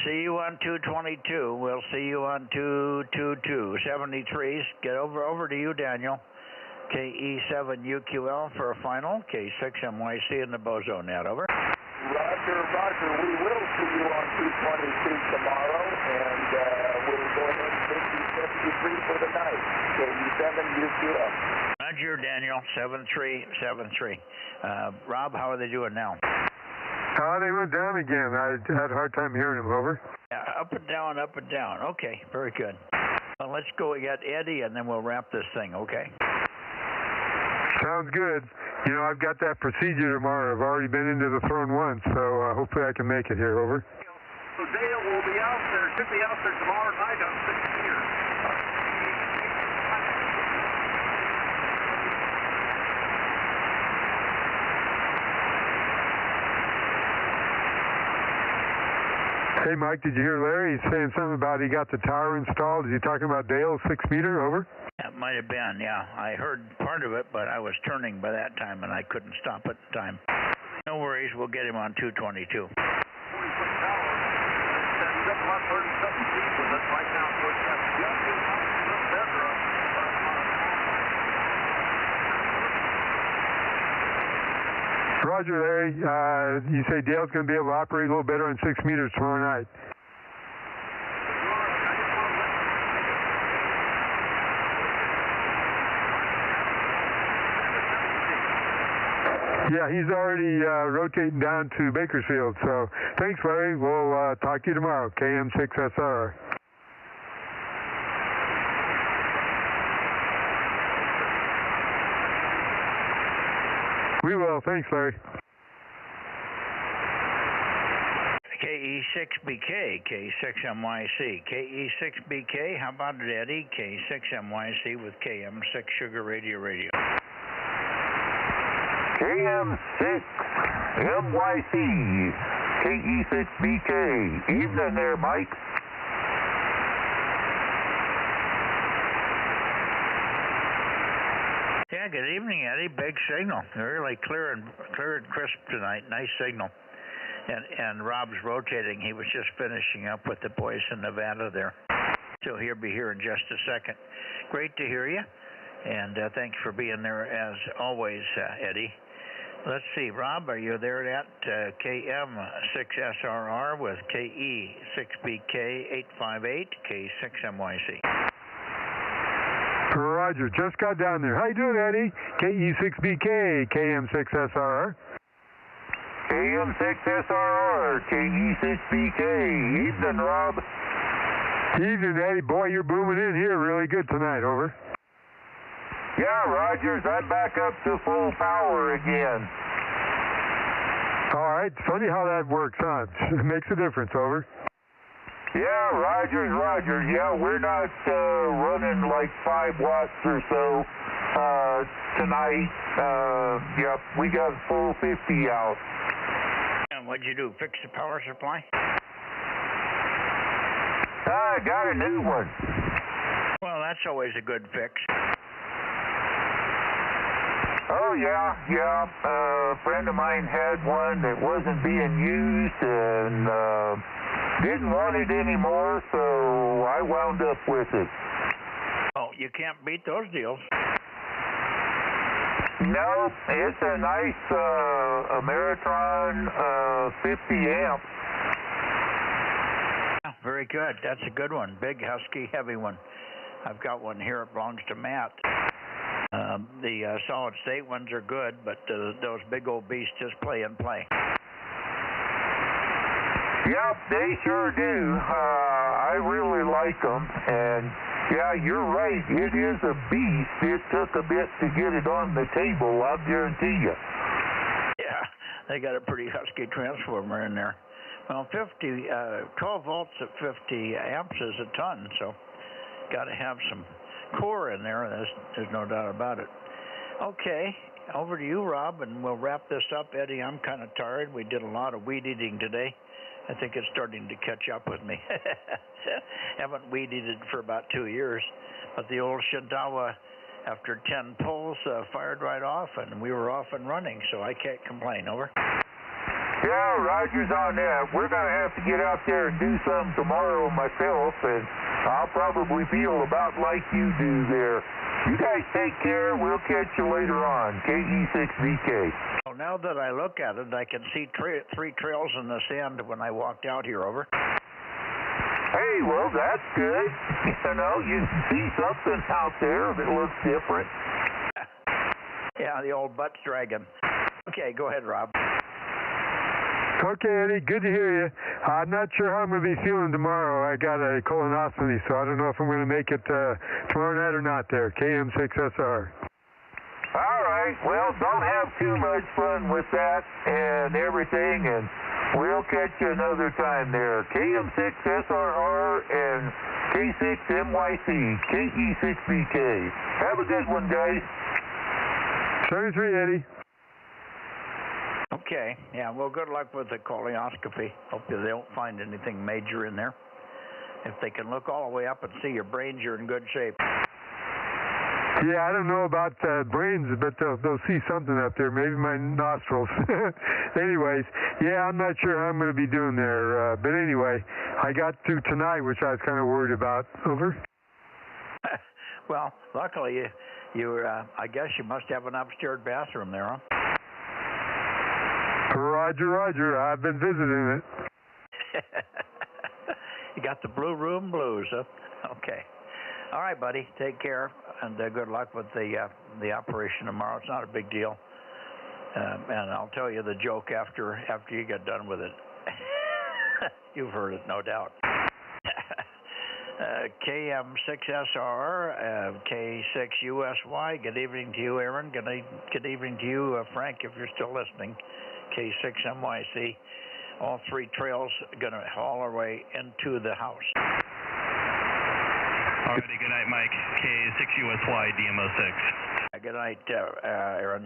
See you on 222. We'll see you on 222. 73s. Get over to you, Daniel. KE7UQL for a final. K6MYC in the Bozo Net. Over. Roger. We will see you on 222 tomorrow, and we'll go ahead and take you 73 for the night. KE7UQL. Roger, Daniel. 7373. Rob, how are they doing now? They went down again. I had a hard time hearing them. Over. Yeah, up and down. Okay, very good. Well, let's go get Eddie, and then we'll wrap this thing, okay? Sounds good. You know, I've got that procedure tomorrow. I've already been into the throne once, so hopefully I can make it here. Over. So Dale will be out there, should be out there tomorrow night on 6 meters. Hey, Mike, did you hear Larry? He's saying something about he got the tower installed. Is he talking about Dale's 6 meter? Over. That might have been, yeah. I heard part of it, but I was turning by that time, and I couldn't stop at the time. No worries. We'll get him on 222. Roger, Larry. You say Dale's going to be able to operate a little better on 6 meters tomorrow night. Yeah, he's already rotating down to Bakersfield. So thanks, Larry. We'll talk to you tomorrow. KM6SR. We will. Thanks, Larry. KE6BK, K6MYC. KE6BK, how about it, Eddie? K6MYC with KM6 Sugar Radio. KM6MYC, KE6BK. Evening there, Mike. Yeah, good evening, Eddie. Big signal. Really clear and crisp tonight. Nice signal. And Rob's rotating. He was just finishing up with the boys in Nevada there. So he'll be here in just a second. Great to hear you. And thanks for being there as always, Eddie. Let's see, Rob, are you there at KM6SRR with KE6BK858, K6MYC? Roger, just got down there. How you doing, Eddie? KE6BK, KM6SRR. KM6SRR, KE6BK. Evening, Rob. Evening, Eddie. Boy, you're booming in here really good tonight. Over. Yeah, Rogers, I'm back up to full power again. All right. Funny how that works, huh? It makes a difference. Over. Yeah, Rogers. Yeah, we're not running like 5 watts or so tonight. Yep, we got full 50 out. And what'd you do? Fix the power supply? I got a new one. Well, that's always a good fix. Oh, yeah. A friend of mine had one that wasn't being used and didn't want it anymore, so I wound up with it. Oh, you can't beat those deals. No, it's a nice Ameritron 50 amp. Very good. That's a good one. Big, husky, heavy one. I've got one here. It belongs to Matt. The solid state ones are good, but those big old beasts just play and play. Yep, they sure do. I really like them, and Yeah, you're right. It is a beast. It took a bit to get it on the table, I'll guarantee you. Yeah, they got a pretty husky transformer in there. Well, 12 volts at 50 amps is a ton, so got to have some core in there. There's no doubt about it. Okay, over to you, Rob, and we'll wrap this up. Eddie, I'm kind of tired. We did a lot of weed eating today. I think it's starting to catch up with me. Haven't weed eaten for about 2 years, but the old Shindawa, after 10 pulls, fired right off, and we were off and running, so I can't complain. Over. Yeah, Roger's on that. We're going to have to get out there and do some tomorrow myself, and I'll probably feel about like you do there. You guys take care. We'll catch you later on. KE6VK. Well, now that I look at it, I can see 3 trails in the sand when I walked out here. Over. Hey, well, that's good. You know, you see something out there that looks different. Yeah, the old butt's dragging. Okay, go ahead, Rob. Okay, Eddie, good to hear you. I'm not sure how I'm going to be feeling tomorrow. I got a colonoscopy, so I don't know if I'm going to make it tomorrow night or not there. KM6SR. All right, well, don't have too much fun with that and everything, and we'll catch you another time there. KM6SRR and K6MYC, KE6VK. Have a good one, guys. 73, Eddie. Okay, yeah, well, good luck with the colonoscopy. Hope they don't find anything major in there. If they can look all the way up and see your brains, you're in good shape. Yeah, I don't know about brains, but they'll see something up there, maybe my nostrils. Anyways, yeah, I'm not sure how I'm going to be doing there. But anyway, I got through tonight, which I was kind of worried about. Over. Well, luckily, I guess you must have an upstairs bathroom there, huh? Roger. I've been visiting it. You got the blue room blues, huh? Okay. All right, buddy. Take care, and good luck with the operation tomorrow. It's not a big deal, and I'll tell you the joke after you get done with it. You've heard it, no doubt. KM6SR, K6USY. Good evening to you, Aaron. Good evening to you, Frank, if you're still listening. K6MYC. All 3 trails going to haul our way into the house. Alrighty, good night, Mike. K6USY, DMO6. Good night, Aaron.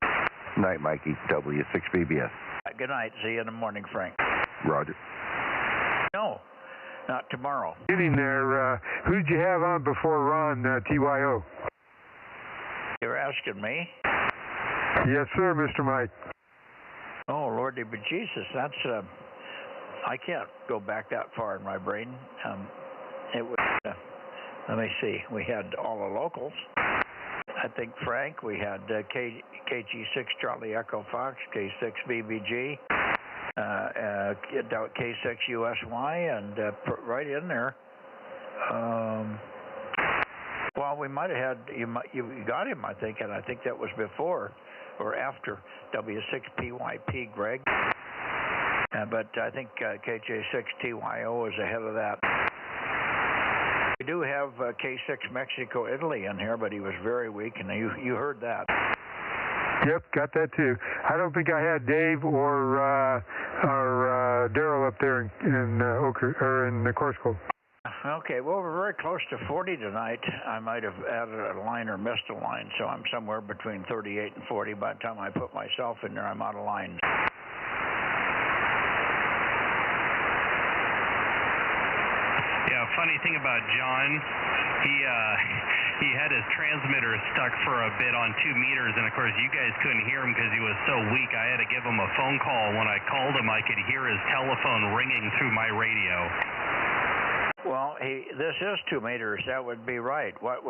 Night, Mikey. W6BBS. Good night. See you in the morning, Frank. Roger. No, not tomorrow. Getting there, who did you have on before Ron, TYO? You're asking me? Yes, sir, Mr. Mike. Oh, Lordy bejesus, that's, I can't go back that far in my brain. It was, let me see, we had all the locals. I think Frank, we had KG6 Charlie Echo Fox, K6 BBG, K6 USY, and right in there. Well, we might have had, you got him, I think, and I think that was before or after W6PYP, Greg. But I think KJ6TYO is ahead of that. We do have K6 Mexico Italy in here, but he was very weak, and you heard that. Yep, got that too. I don't think I had Dave or Daryl up there in the course code. Okay, well, we're very close to 40 tonight. I might have added a line or missed a line, so I'm somewhere between 38 and 40. By the time I put myself in there, I'm out of line. Yeah, funny thing about John, he had his transmitter stuck for a bit on 2 meters, and of course you guys couldn't hear him because he was so weak. I had to give him a phone call. When I called him, I could hear his telephone ringing through my radio. Well, this is 2 meters. That would be right. What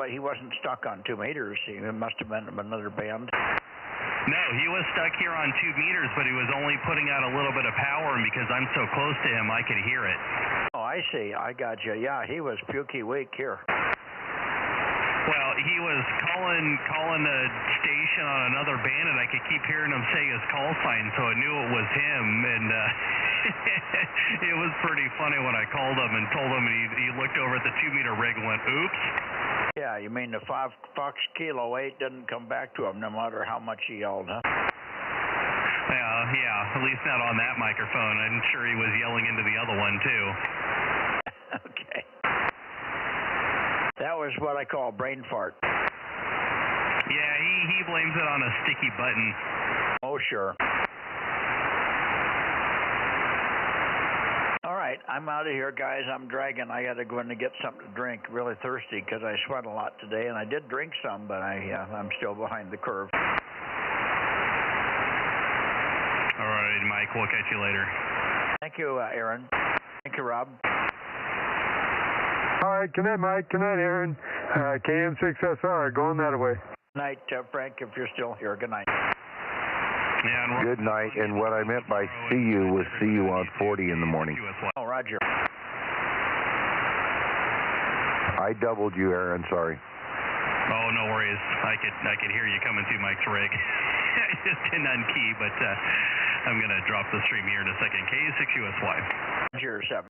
he wasn't stuck on 2 meters. He must have been another band. No, he was stuck here on 2 meters, but he was only putting out a little bit of power, and because I'm so close to him, I could hear it. Oh, I see. I got you. Yeah, he was pukey weak here. Well, he was calling the station on another band, and I could keep hearing him say his call sign, so I knew it was him. And it was pretty funny when I called him and told him, and he looked over at the 2-meter rig and went, "Oops." Yeah, you mean the Fox Kilo 8 didn't come back to him no matter how much he yelled, huh? Yeah, at least not on that microphone. I'm sure he was yelling into the other one, too. Okay. That was what I call brain fart. Yeah, he blames it on a sticky button. Oh, sure. All right, I'm out of here, guys. I'm dragging. I got to go in to get something to drink. Really thirsty because I sweat a lot today, and I did drink some, but I'm still behind the curve. All right, Mike. We'll catch you later. Thank you, Aaron. Thank you, Rob. All right, good night, Mike. Good night, Aaron. KM6SR, going that way. Good night, Frank, if you're still here. Good night. Yeah, good night, and what I meant by see you was see you on 40 in the morning. Oh, Roger. I doubled you, Aaron, sorry. Oh, no worries. I could hear you coming through Mike's rig. I just didn't unkey, but I'm going to drop the stream here in a second. K6USY. Cheers,